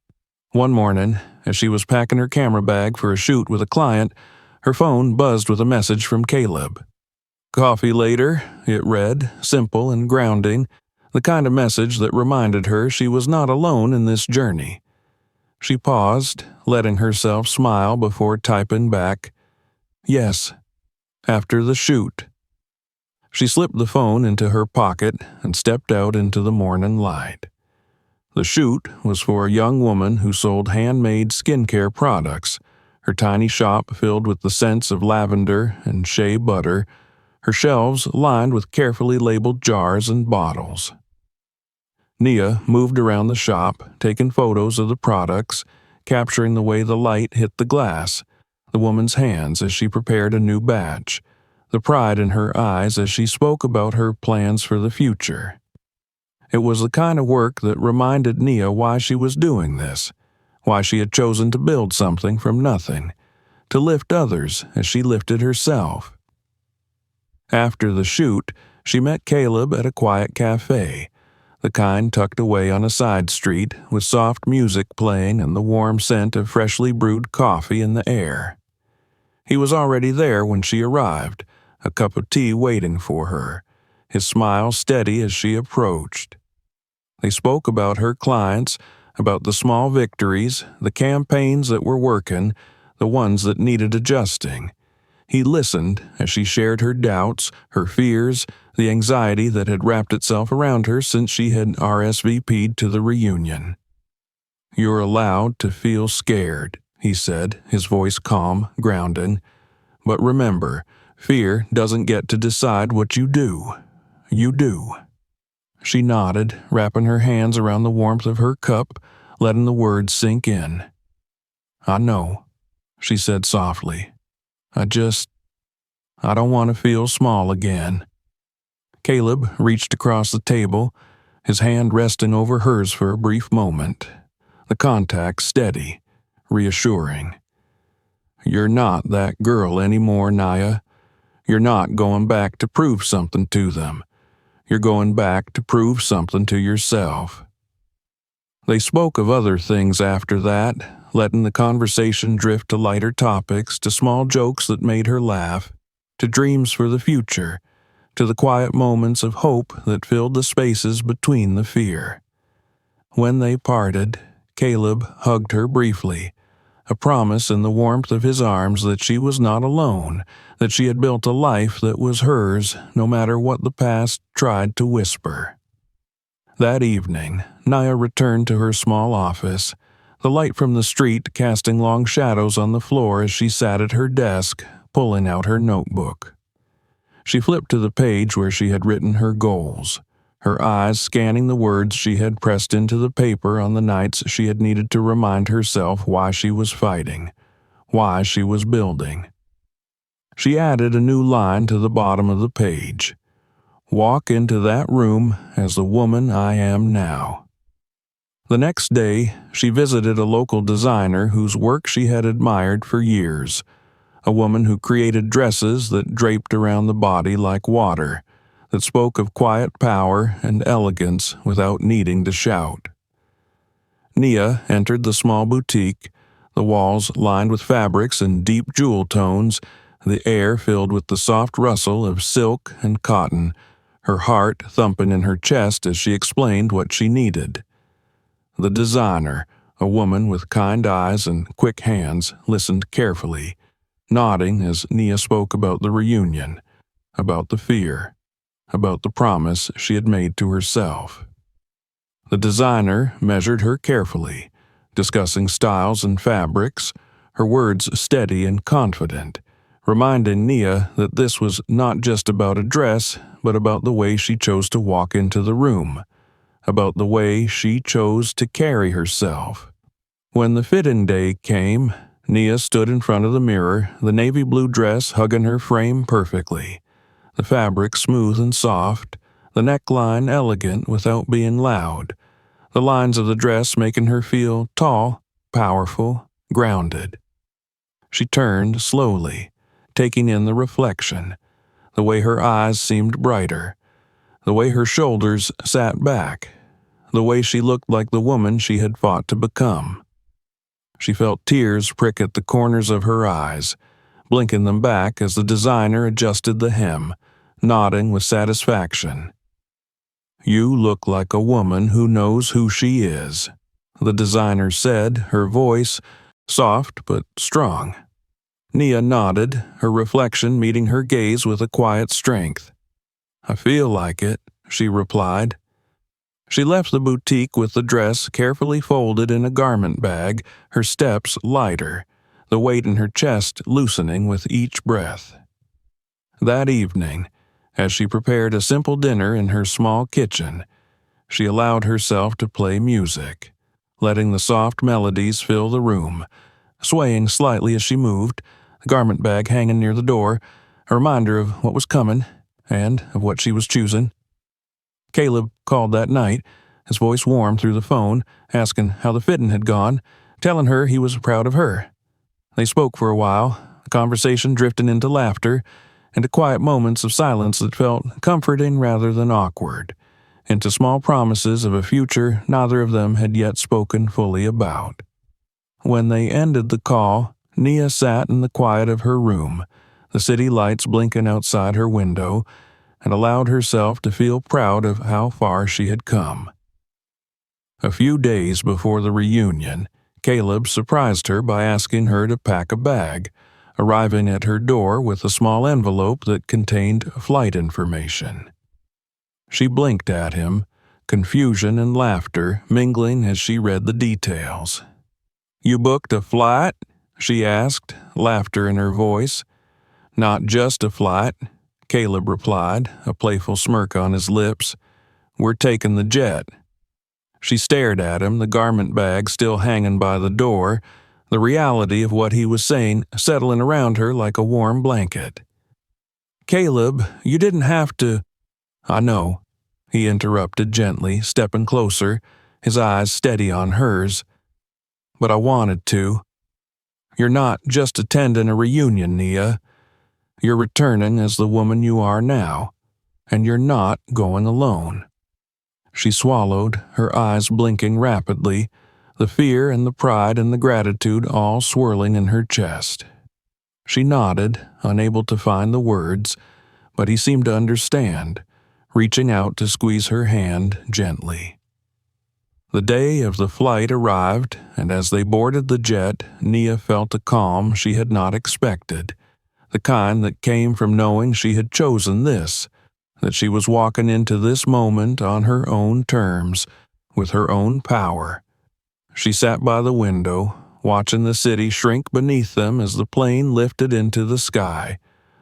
[SPEAKER 1] One morning, as she was packing her camera bag for a shoot with a client, her phone buzzed with a message from Caleb. "Coffee later," it read, simple and grounding, the kind of message that reminded her she was not alone in this journey. She paused, letting herself smile before typing back, "Yes, after the shoot." She slipped the phone into her pocket and stepped out into the morning light. The shoot was for a young woman who sold handmade skincare products, her tiny shop filled with the scents of lavender and shea butter, her shelves lined with carefully labeled jars and bottles. Nia moved around the shop, taking photos of the products, capturing the way the light hit the glass, the woman's hands as she prepared a new batch, the pride in her eyes as she spoke about her plans for the future. It was the kind of work that reminded Nia why she was doing this, why she had chosen to build something from nothing, to lift others as she lifted herself. After the shoot, she met Caleb at a quiet cafe, the kind tucked away on a side street with soft music playing and the warm scent of freshly brewed coffee in the air. He was already there when she arrived, a cup of tea waiting for her, his smile steady as she approached. They spoke about her clients, about the small victories, the campaigns that were working, the ones that needed adjusting. He listened as she shared her doubts, her fears, the anxiety that had wrapped itself around her since she had RSVP'd to the reunion. "You're allowed to feel scared," he said, his voice calm, grounding. "But remember, fear doesn't get to decide what you do. You do." She nodded, wrapping her hands around the warmth of her cup, letting the words sink in. "I know," she said softly. I don't want to feel small again." Caleb reached across the table, his hand resting over hers for a brief moment, the contact steady, reassuring. "You're not that girl anymore, Naya. You're not going back to prove something to them. You're going back to prove something to yourself." They spoke of other things after that, letting the conversation drift to lighter topics, to small jokes that made her laugh, to dreams for the future, to the quiet moments of hope that filled the spaces between the fear. When they parted, Caleb hugged her briefly, a promise in the warmth of his arms that she was not alone, that she had built a life that was hers no matter what the past tried to whisper. That evening, Naya returned to her small office, the light from the street casting long shadows on the floor as she sat at her desk, pulling out her notebook. She flipped to the page where she had written her goals, her eyes scanning the words she had pressed into the paper on the nights she had needed to remind herself why she was fighting, why she was building. She added a new line to the bottom of the page. "Walk into that room as the woman I am now." The next day, she visited a local designer whose work she had admired for years, a woman who created dresses that draped around the body like water, that spoke of quiet power and elegance without needing to shout. Nia entered the small boutique, the walls lined with fabrics in deep jewel tones, the air filled with the soft rustle of silk and cotton, her heart thumping in her chest as she explained what she needed. The designer, a woman with kind eyes and quick hands, listened carefully, nodding as Nia spoke about the reunion, about the fear, about the promise she had made to herself. The designer measured her carefully, discussing styles and fabrics, her words steady and confident, reminding Nia that this was not just about a dress, but about the way she chose to walk into the room, about the way she chose to carry herself. When the fit-in day came, Nia stood in front of the mirror, the navy blue dress hugging her frame perfectly, the fabric smooth and soft, the neckline elegant without being loud, the lines of the dress making her feel tall, powerful, grounded. She turned slowly, taking in the reflection, the way her eyes seemed brighter, the way her shoulders sat back, the way she looked like the woman she had fought to become. She felt tears prick at the corners of her eyes, blinking them back as the designer adjusted the hem, nodding with satisfaction. "You look like a woman who knows who she is," the designer said, her voice soft but strong. Nia nodded, her reflection meeting her gaze with a quiet strength. "I feel like it," she replied. She left the boutique with the dress carefully folded in a garment bag, her steps lighter, the weight in her chest loosening with each breath. That evening, as she prepared a simple dinner in her small kitchen, she allowed herself to play music, letting the soft melodies fill the room, swaying slightly as she moved, the garment bag hanging near the door, a reminder of what was coming and of what she was choosing. Caleb called that night, his voice warm through the phone, asking how the fitting had gone, telling her he was proud of her. They spoke for a while, the conversation drifting into laughter, into quiet moments of silence that felt comforting rather than awkward, into small promises of a future neither of them had yet spoken fully about. When they ended the call, Nia sat in the quiet of her room, the city lights blinking outside her window, and allowed herself to feel proud of how far she had come. A few days before the reunion, Caleb surprised her by asking her to pack a bag, arriving at her door with a small envelope that contained flight information. She blinked at him, confusion and laughter mingling as she read the details. "You booked a flight?" she asked, laughter in her voice. "Not just a flight," Caleb replied, a playful smirk on his lips. "We're taking the jet." She stared at him, the garment bag still hanging by the door, the reality of what he was saying settling around her like a warm blanket. "Caleb, you didn't have to—" "I know," he interrupted gently, stepping closer, his eyes steady on hers. "But I wanted to. You're not just attending a reunion, Nia. You're returning as the woman you are now, and you're not going alone." She swallowed, her eyes blinking rapidly, the fear and the pride and the gratitude all swirling in her chest. She nodded, unable to find the words, but he seemed to understand, reaching out to squeeze her hand gently. The day of the flight arrived, and as they boarded the jet, Nia felt a calm she had not expected, the kind that came from knowing she had chosen this, that she was walking into this moment on her own terms, with her own power. She sat by the window, watching the city shrink beneath them as the plane lifted into the sky,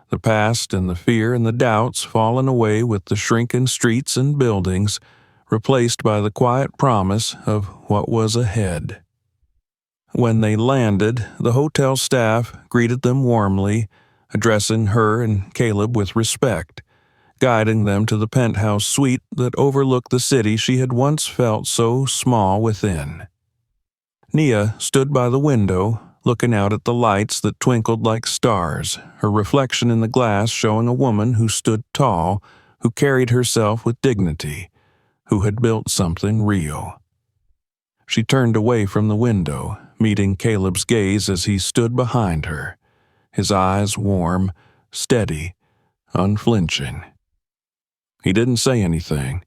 [SPEAKER 1] the past and the fear and the doubts falling away with the shrinking streets and buildings, replaced by the quiet promise of what was ahead. When they landed, the hotel staff greeted them warmly, addressing her and Caleb with respect, guiding them to the penthouse suite that overlooked the city she had once felt so small within. Nia stood by the window, looking out at the lights that twinkled like stars, her reflection in the glass showing a woman who stood tall, who carried herself with dignity, who had built something real. She turned away from the window, meeting Caleb's gaze as he stood behind her, his eyes warm, steady, unflinching. He didn't say anything,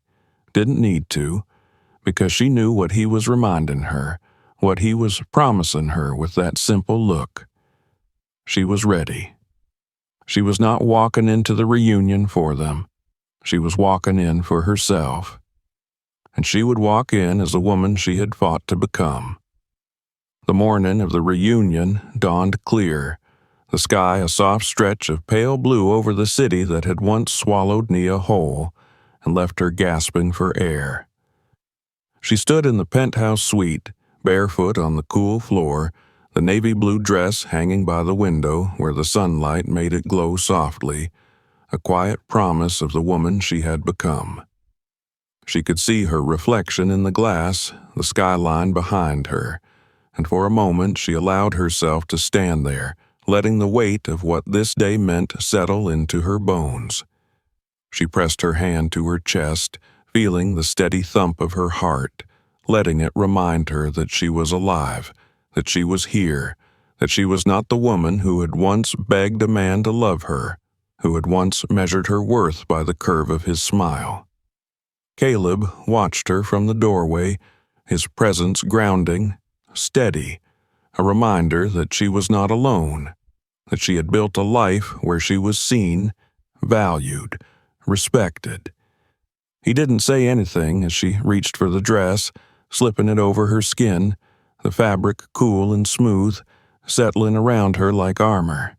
[SPEAKER 1] didn't need to, because she knew what he was reminding her, what he was promising her with that simple look. She was ready. She was not walking into the reunion for them. She was walking in for herself. And she would walk in as the woman she had fought to become. The morning of the reunion dawned clear, the sky a soft stretch of pale blue over the city that had once swallowed Nia whole and left her gasping for air. She stood in the penthouse suite, barefoot on the cool floor, the navy blue dress hanging by the window where the sunlight made it glow softly, a quiet promise of the woman she had become. She could see her reflection in the glass, the skyline behind her, and for a moment she allowed herself to stand there, letting the weight of what this day meant settle into her bones. She pressed her hand to her chest, feeling the steady thump of her heart, letting it remind her that she was alive, that she was here, that she was not the woman who had once begged a man to love her, who had once measured her worth by the curve of his smile. Caleb watched her from the doorway, his presence grounding, steady, a reminder that she was not alone, that she had built a life where she was seen, valued, respected. He didn't say anything as she reached for the dress, slipping it over her skin, the fabric cool and smooth, settling around her like armor.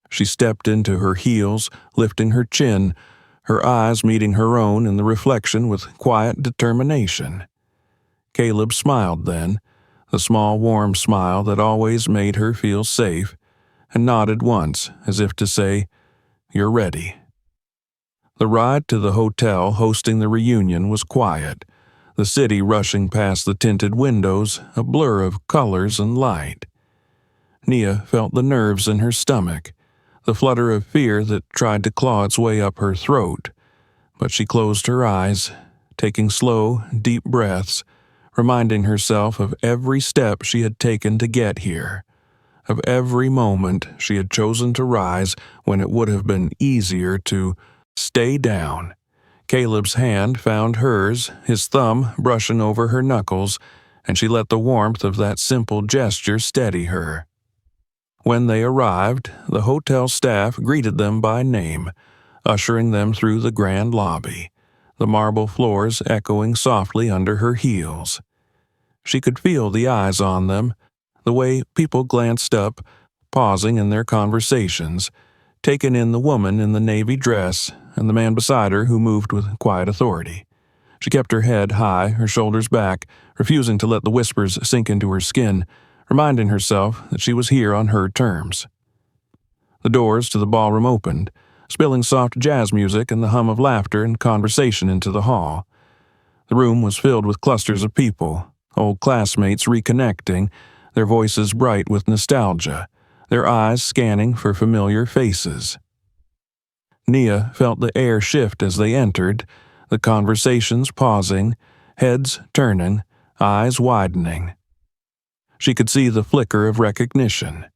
[SPEAKER 1] She stepped into her heels, lifting her chin, her eyes meeting her own in the reflection with quiet determination. Caleb smiled then, the small warm smile that always made her feel safe, and nodded once as if to say, "You're ready." The ride to the hotel hosting the reunion was quiet, the city rushing past the tinted windows, a blur of colors and light. Nia felt the nerves in her stomach, the flutter of fear that tried to claw its way up her throat, but she closed her eyes, taking slow, deep breaths, reminding herself of every step she had taken to get here, of every moment she had chosen to rise when it would have been easier to stay down. Caleb's hand found hers, his thumb brushing over her knuckles, and she let the warmth of that simple gesture steady her. When they arrived, the hotel staff greeted them by name, ushering them through the grand lobby, the marble floors echoing softly under her heels. She could feel the eyes on them, the way people glanced up, pausing in their conversations, taking in the woman in the navy dress and the man beside her who moved with quiet authority. She kept her head high, her shoulders back, refusing to let the whispers sink into her skin, reminding herself that she was here on her terms. The doors to the ballroom opened, spilling soft jazz music and the hum of laughter and conversation into the hall. The room was filled with clusters of people, old classmates reconnecting, their voices bright with nostalgia, their eyes scanning for familiar faces. Nia felt the air shift as they entered, the conversations pausing, heads turning, eyes widening. She could see the flicker of recognition,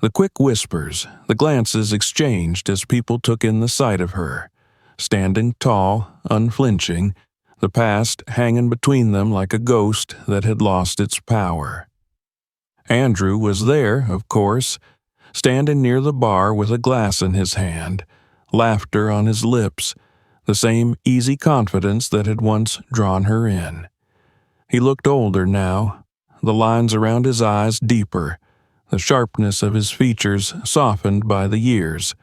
[SPEAKER 1] the quick whispers, the glances exchanged as people took in the sight of her, standing tall, unflinching, the past hanging between them like a ghost that had lost its power. Andrew was there, of course, standing near the bar with a glass in his hand, laughter on his lips, the same easy confidence that had once drawn her in. He looked older now, the lines around his eyes deeper, the sharpness of his features softened by the years,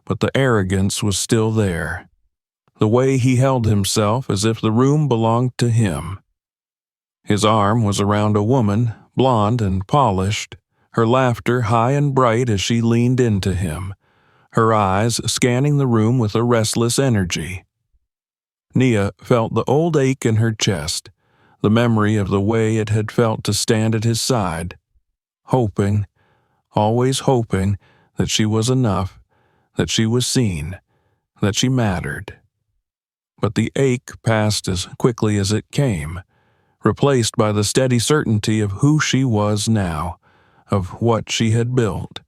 [SPEAKER 1] but the arrogance was still there. The way he held himself as if the room belonged to him. His arm was around a woman, blonde and polished, her laughter high and bright as she leaned into him, her eyes scanning the room with a restless energy. Nia felt the old ache in her chest, the memory of the way it had felt to stand at his side, hoping, always hoping, that she was enough, that she was seen, that she mattered. But the ache passed as quickly as it came, replaced by the steady certainty of who she was now, of what she had built,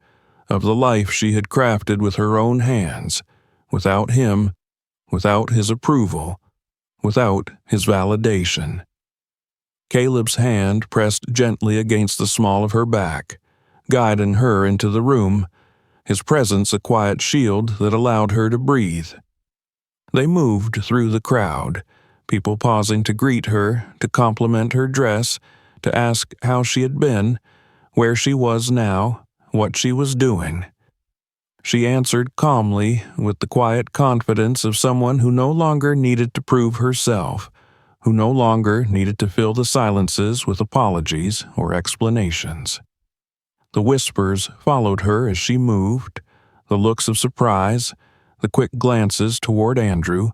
[SPEAKER 1] of the life she had crafted with her own hands, without him, without his approval, without his validation. Caleb's hand pressed gently against the small of her back, guiding her into the room, his presence a quiet shield that allowed her to breathe. They moved through the crowd, people pausing to greet her, to compliment her dress, to ask how she had been, where she was now, what she was doing. She answered calmly, with the quiet confidence of someone who no longer needed to prove herself, who no longer needed to fill the silences with apologies or explanations. The whispers followed her as she moved, the looks of surprise, the quick glances toward Andrew,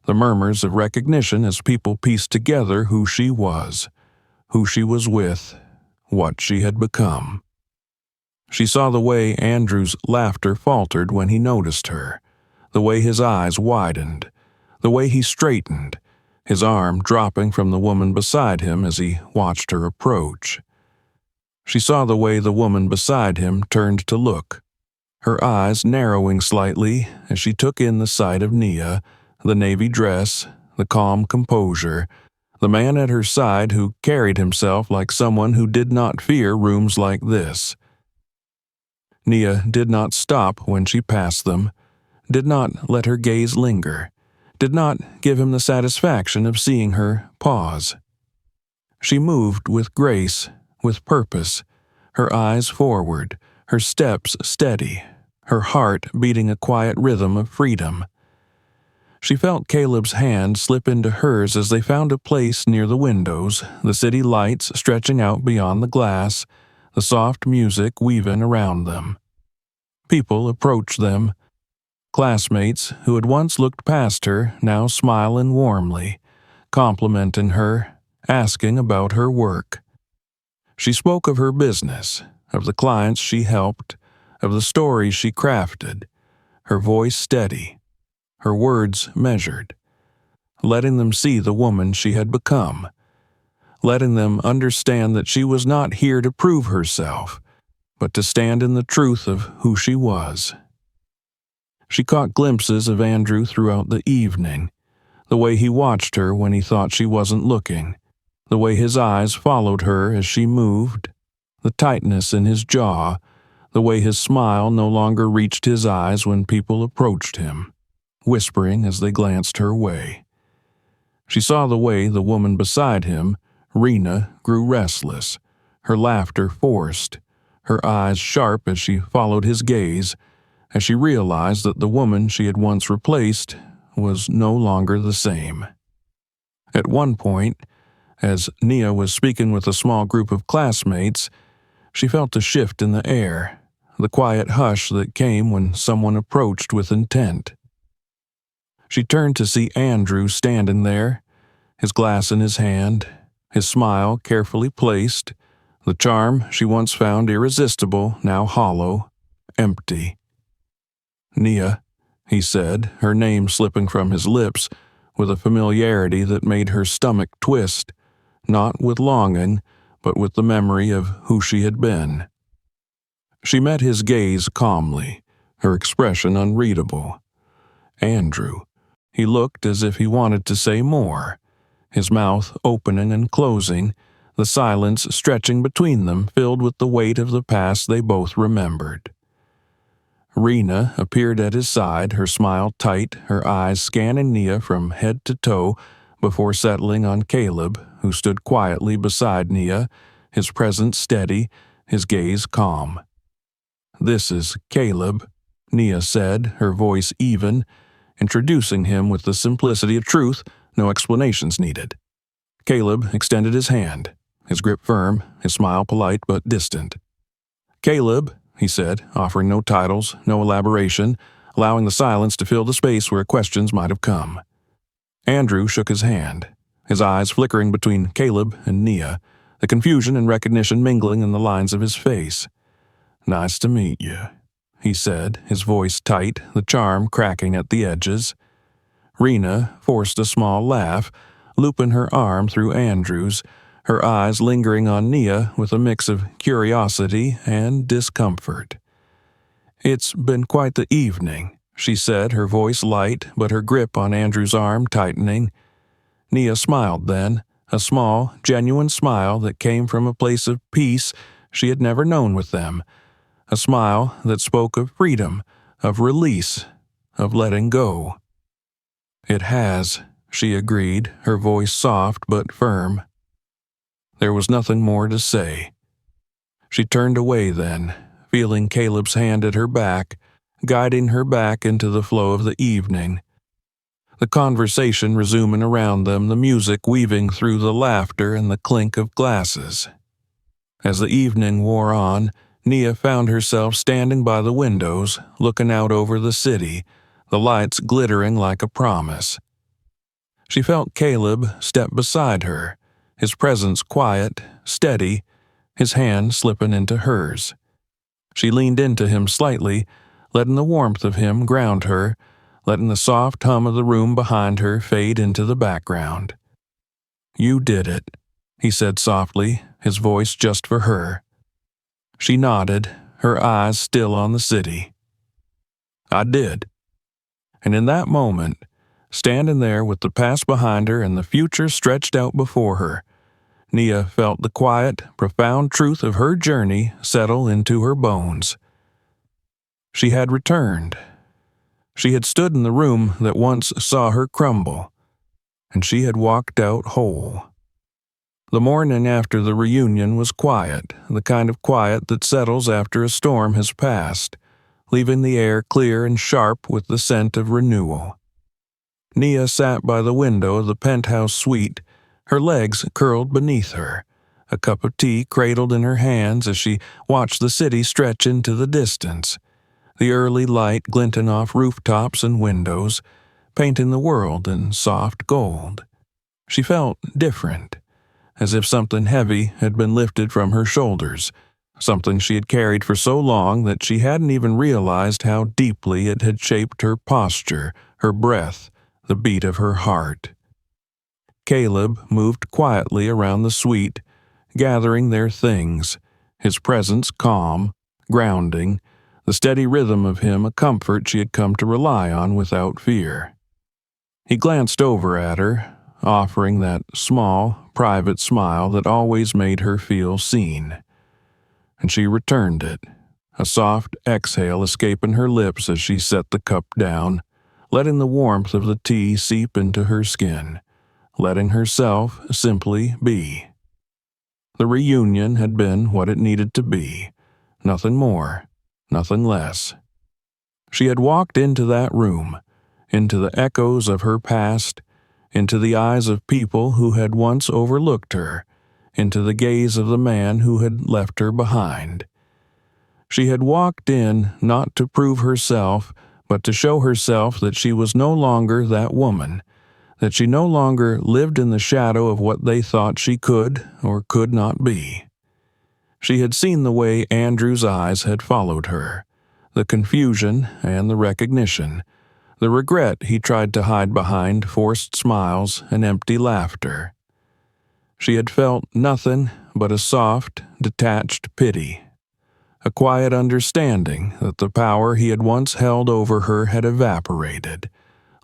[SPEAKER 1] the murmurs of recognition as people pieced together who she was with, what she had become. She saw the way Andrew's laughter faltered when he noticed her, the way his eyes widened, the way he straightened, his arm dropping from the woman beside him as he watched her approach. She saw the way the woman beside him turned to look, her eyes narrowing slightly as she took in the sight of Nia, the navy dress, the calm composure, the man at her side who carried himself like someone who did not fear rooms like this. Nia did not stop when she passed them, did not let her gaze linger, did not give him the satisfaction of seeing her pause. She moved with grace, with purpose, her eyes forward, her steps steady, her heart beating a quiet rhythm of freedom. She felt Caleb's hand slip into hers as they found a place near the windows, the city lights stretching out beyond the glass, the soft music weaving around them. People approached them. Classmates who had once looked past her now smiling warmly, complimenting her, asking about her work. She spoke of her business, of the clients she helped, of the stories she crafted, her voice steady, her words measured, letting them see the woman she had become, letting them understand that she was not here to prove herself, but to stand in the truth of who she was. She caught glimpses of Andrew throughout the evening, the way he watched her when he thought she wasn't looking, the way his eyes followed her as she moved, the tightness in his jaw, the way his smile no longer reached his eyes when people approached him, whispering as they glanced her way. She saw the way the woman beside him, Rena, grew restless, her laughter forced, her eyes sharp as she followed his gaze, as she realized that the woman she had once replaced was no longer the same. At one point, as Nia was speaking with a small group of classmates, she felt a shift in the air, the quiet hush that came when someone approached with intent. She turned to see Andrew standing there, his glass in his hand, his smile carefully placed, the charm she once found irresistible now hollow, empty. "Nia," he said, her name slipping from his lips with a familiarity that made her stomach twist, not with longing, but with the memory of who she had been. She met his gaze calmly, her expression unreadable. Andrew. He looked as if he wanted to say more, his mouth opening and closing, the silence stretching between them filled with the weight of the past they both remembered. Rena appeared at his side, her smile tight, her eyes scanning Nia from head to toe before settling on Caleb, who stood quietly beside Nia, his presence steady, his gaze calm. "This is Caleb," Nia said, her voice even, introducing him with the simplicity of truth, no explanations needed. Caleb extended his hand, his grip firm, his smile polite but distant. "Caleb," he said, offering no titles, no elaboration, allowing the silence to fill the space where questions might have come. Andrew shook his hand, his eyes flickering between Caleb and Nia, the confusion and recognition mingling in the lines of his face. "Nice to meet you," he said, his voice tight, the charm cracking at the edges. Rena forced a small laugh, looping her arm through Andrew's, her eyes lingering on Nia with a mix of curiosity and discomfort. "It's been quite the evening," she said, her voice light but her grip on Andrew's arm tightening. Nia smiled then, a small, genuine smile that came from a place of peace she had never known with them, a smile that spoke of freedom, of release, of letting go. "It has," she agreed, her voice soft but firm. There was nothing more to say. She turned away then, feeling Caleb's hand at her back, guiding her back into the flow of the evening. The conversation resuming around them, the music weaving through the laughter and the clink of glasses. As the evening wore on, Nia found herself standing by the windows, looking out over the city, the lights glittering like a promise. She felt Caleb step beside her, his presence quiet, steady, his hand slipping into hers. She leaned into him slightly, letting the warmth of him ground her, letting the soft hum of the room behind her fade into the background. "You did it," he said softly, his voice just for her. She nodded, her eyes still on the city. "I did." And in that moment, standing there with the past behind her and the future stretched out before her, Nia felt the quiet, profound truth of her journey settle into her bones. She had returned. She had stood in the room that once saw her crumble, and she had walked out whole. The morning after the reunion was quiet, the kind of quiet that settles after a storm has passed, leaving the air clear and sharp with the scent of renewal. Nia sat by the window of the penthouse suite, her legs curled beneath her, a cup of tea cradled in her hands as she watched the city stretch into the distance, the early light glinting off rooftops and windows, painting the world in soft gold. She felt different, as if something heavy had been lifted from her shoulders, something she had carried for so long that she hadn't even realized how deeply it had shaped her posture, her breath, the beat of her heart. Caleb moved quietly around the suite, gathering their things, his presence calm, grounding, the steady rhythm of him a comfort she had come to rely on without fear. He glanced over at her, offering that small, private smile that always made her feel seen. And she returned it, a soft exhale escaping her lips as she set the cup down, letting the warmth of the tea seep into her skin, letting herself simply be. The reunion had been what it needed to be, nothing more, nothing less. She had walked into that room, into the echoes of her past, into the eyes of people who had once overlooked her, into the gaze of the man who had left her behind. She had walked in not to prove herself, but to show herself that she was no longer that woman, that she no longer lived in the shadow of what they thought she could or could not be. She had seen the way Andrew's eyes had followed her, the confusion and the recognition, the regret he tried to hide behind forced smiles and empty laughter. She had felt nothing but a soft, detached pity, a quiet understanding that the power he had once held over her had evaporated,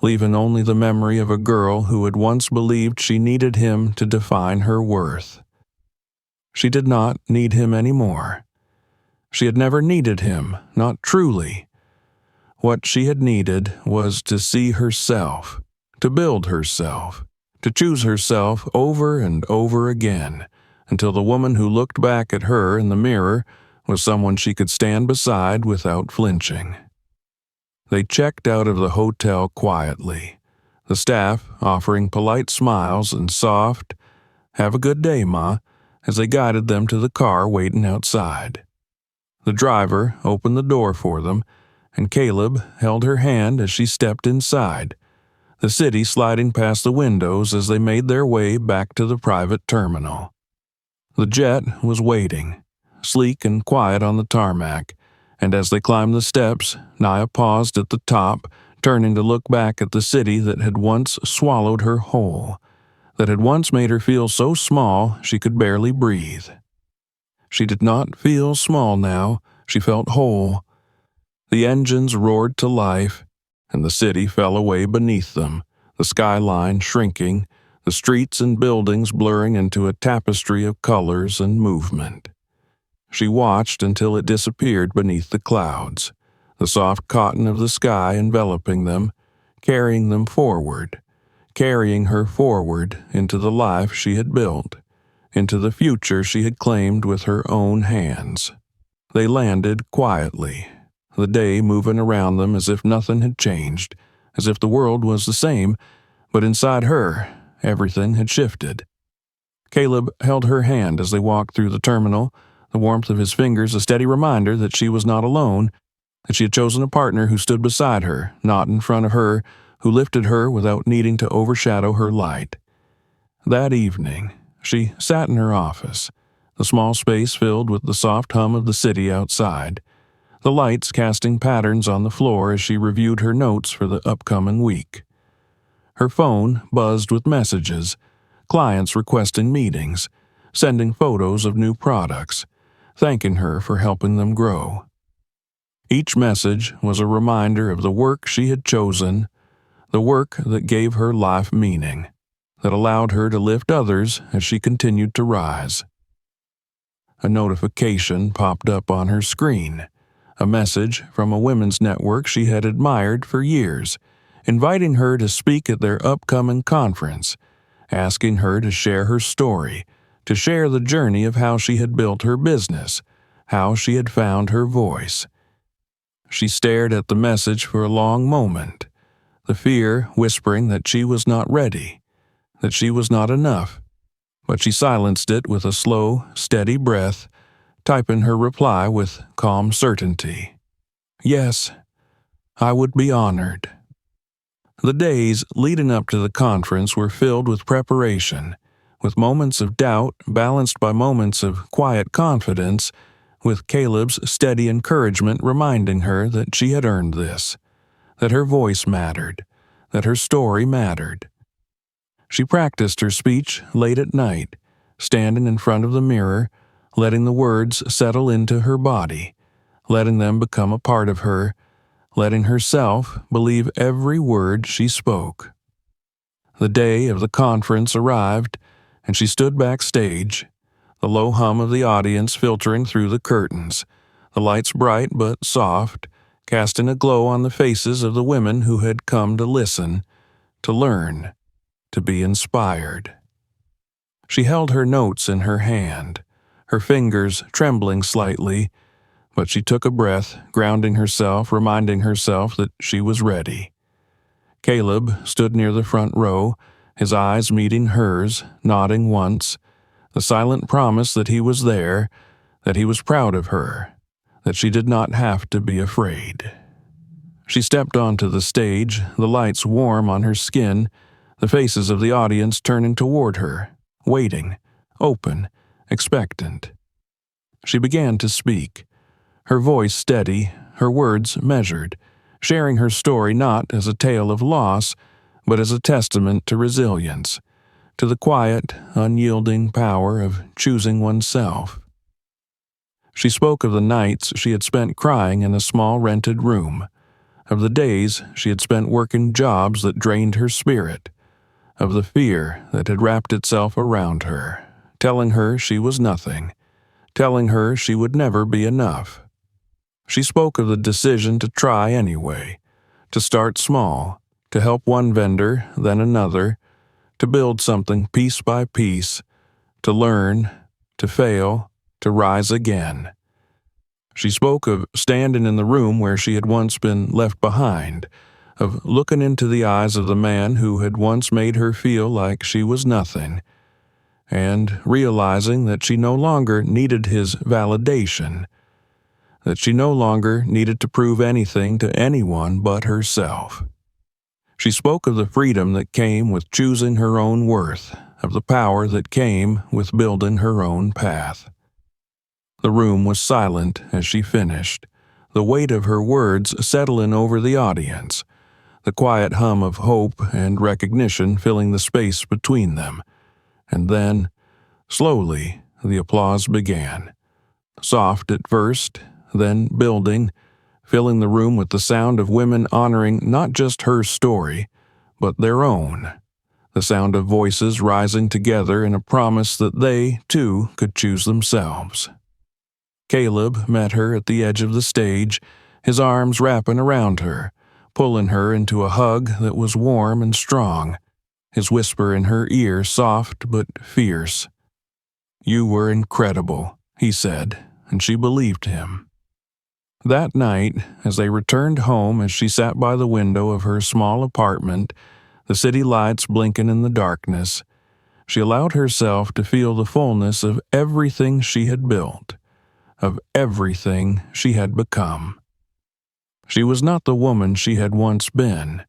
[SPEAKER 1] leaving only the memory of a girl who had once believed she needed him to define her worth. She did not need him anymore. She had never needed him, not truly. What she had needed was to see herself, to build herself, to choose herself over and over again, until the woman who looked back at her in the mirror was someone she could stand beside without flinching. They checked out of the hotel quietly, the staff offering polite smiles and soft, "Have a good day, Ma," as they guided them to the car waiting outside. The driver opened the door for them, and Caleb held her hand as she stepped inside, the city sliding past the windows as they made their way back to the private terminal. The jet was waiting, sleek and quiet on the tarmac, and as they climbed the steps, Nia paused at the top, turning to look back at the city that had once swallowed her whole, that had once made her feel so small she could barely breathe. She did not feel small now, she felt whole. The engines roared to life, and the city fell away beneath them, the skyline shrinking, the streets and buildings blurring into a tapestry of colors and movement. She watched until it disappeared beneath the clouds, the soft cotton of the sky enveloping them, carrying them forward, carrying her forward into the life she had built, into the future she had claimed with her own hands. They landed quietly, the day moving around them as if nothing had changed, as if the world was the same, but inside her, everything had shifted. Caleb held her hand as they walked through the terminal, the warmth of his fingers a steady reminder that she was not alone, that she had chosen a partner who stood beside her, not in front of her, who lifted her without needing to overshadow her light. That evening, she sat in her office, the small space filled with the soft hum of the city outside, the lights casting patterns on the floor as she reviewed her notes for the upcoming week. Her phone buzzed with messages, clients requesting meetings, sending photos of new products, thanking her for helping them grow. Each message was a reminder of the work she had chosen, the work that gave her life meaning, that allowed her to lift others as she continued to rise. A notification popped up on her screen, a message from a women's network she had admired for years, inviting her to speak at their upcoming conference, asking her to share her story, to share the journey of how she had built her business, how she had found her voice. She stared at the message for a long moment, the fear whispering that she was not ready, that she was not enough, but she silenced it with a slow, steady breath, typing her reply with calm certainty. Yes, I would be honored. The days leading up to the conference were filled with preparation, with moments of doubt balanced by moments of quiet confidence, with Caleb's steady encouragement reminding her that she had earned this, that her voice mattered, that her story mattered. She practiced her speech late at night, standing in front of the mirror, letting the words settle into her body, letting them become a part of her, letting herself believe every word she spoke. The day of the conference arrived, and she stood backstage, the low hum of the audience filtering through the curtains, the lights bright but soft, casting a glow on the faces of the women who had come to listen, to learn, to be inspired. She held her notes in her hand, her fingers trembling slightly, but she took a breath, grounding herself, reminding herself that she was ready. Caleb stood near the front row, his eyes meeting hers, nodding once, the silent promise that he was there, that he was proud of her, that she did not have to be afraid. She stepped onto the stage, the lights warm on her skin, the faces of the audience turning toward her, waiting, open, expectant. She began to speak, her voice steady, her words measured, sharing her story not as a tale of loss, but as a testament to resilience, to the quiet, unyielding power of choosing oneself. She spoke of the nights she had spent crying in a small rented room, of the days she had spent working jobs that drained her spirit, of the fear that had wrapped itself around her, telling her she was nothing, telling her she would never be enough. She spoke of the decision to try anyway, to start small, to help one vendor, then another, to build something piece by piece, to learn, to fail, to rise again. She spoke of standing in the room where she had once been left behind, of looking into the eyes of the man who had once made her feel like she was nothing, and realizing that she no longer needed his validation, that she no longer needed to prove anything to anyone but herself. She spoke of the freedom that came with choosing her own worth, of the power that came with building her own path. The room was silent as she finished, the weight of her words settling over the audience, the quiet hum of hope and recognition filling the space between them. And then, slowly, the applause began. Soft at first, then building, filling the room with the sound of women honoring not just her story, but their own. The sound of voices rising together in a promise that they, too, could choose themselves. Caleb met her at the edge of the stage, his arms wrapping around her, pulling her into a hug that was warm and strong, his whisper in her ear soft but fierce. "You were incredible," he said, and she believed him. That night, as they returned home, as she sat by the window of her small apartment, the city lights blinking in the darkness, she allowed herself to feel the fullness of everything she had built, of everything she had become. She was not the woman she had once been,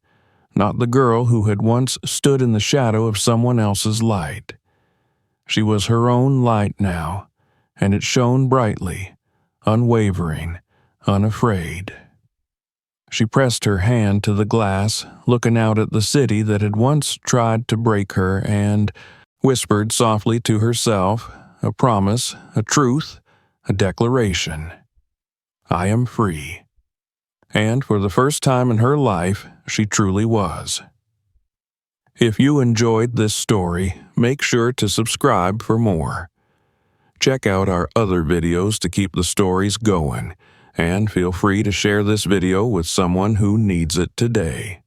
[SPEAKER 1] not the girl who had once stood in the shadow of someone else's light. She was her own light now, and it shone brightly, unwavering, unafraid. She pressed her hand to the glass, looking out at the city that had once tried to break her, and whispered softly to herself, a promise, a truth, a declaration. "I am free." And for the first time in her life, she truly was. If you enjoyed this story, make sure to subscribe for more. Check out our other videos to keep the stories going, and feel free to share this video with someone who needs it today.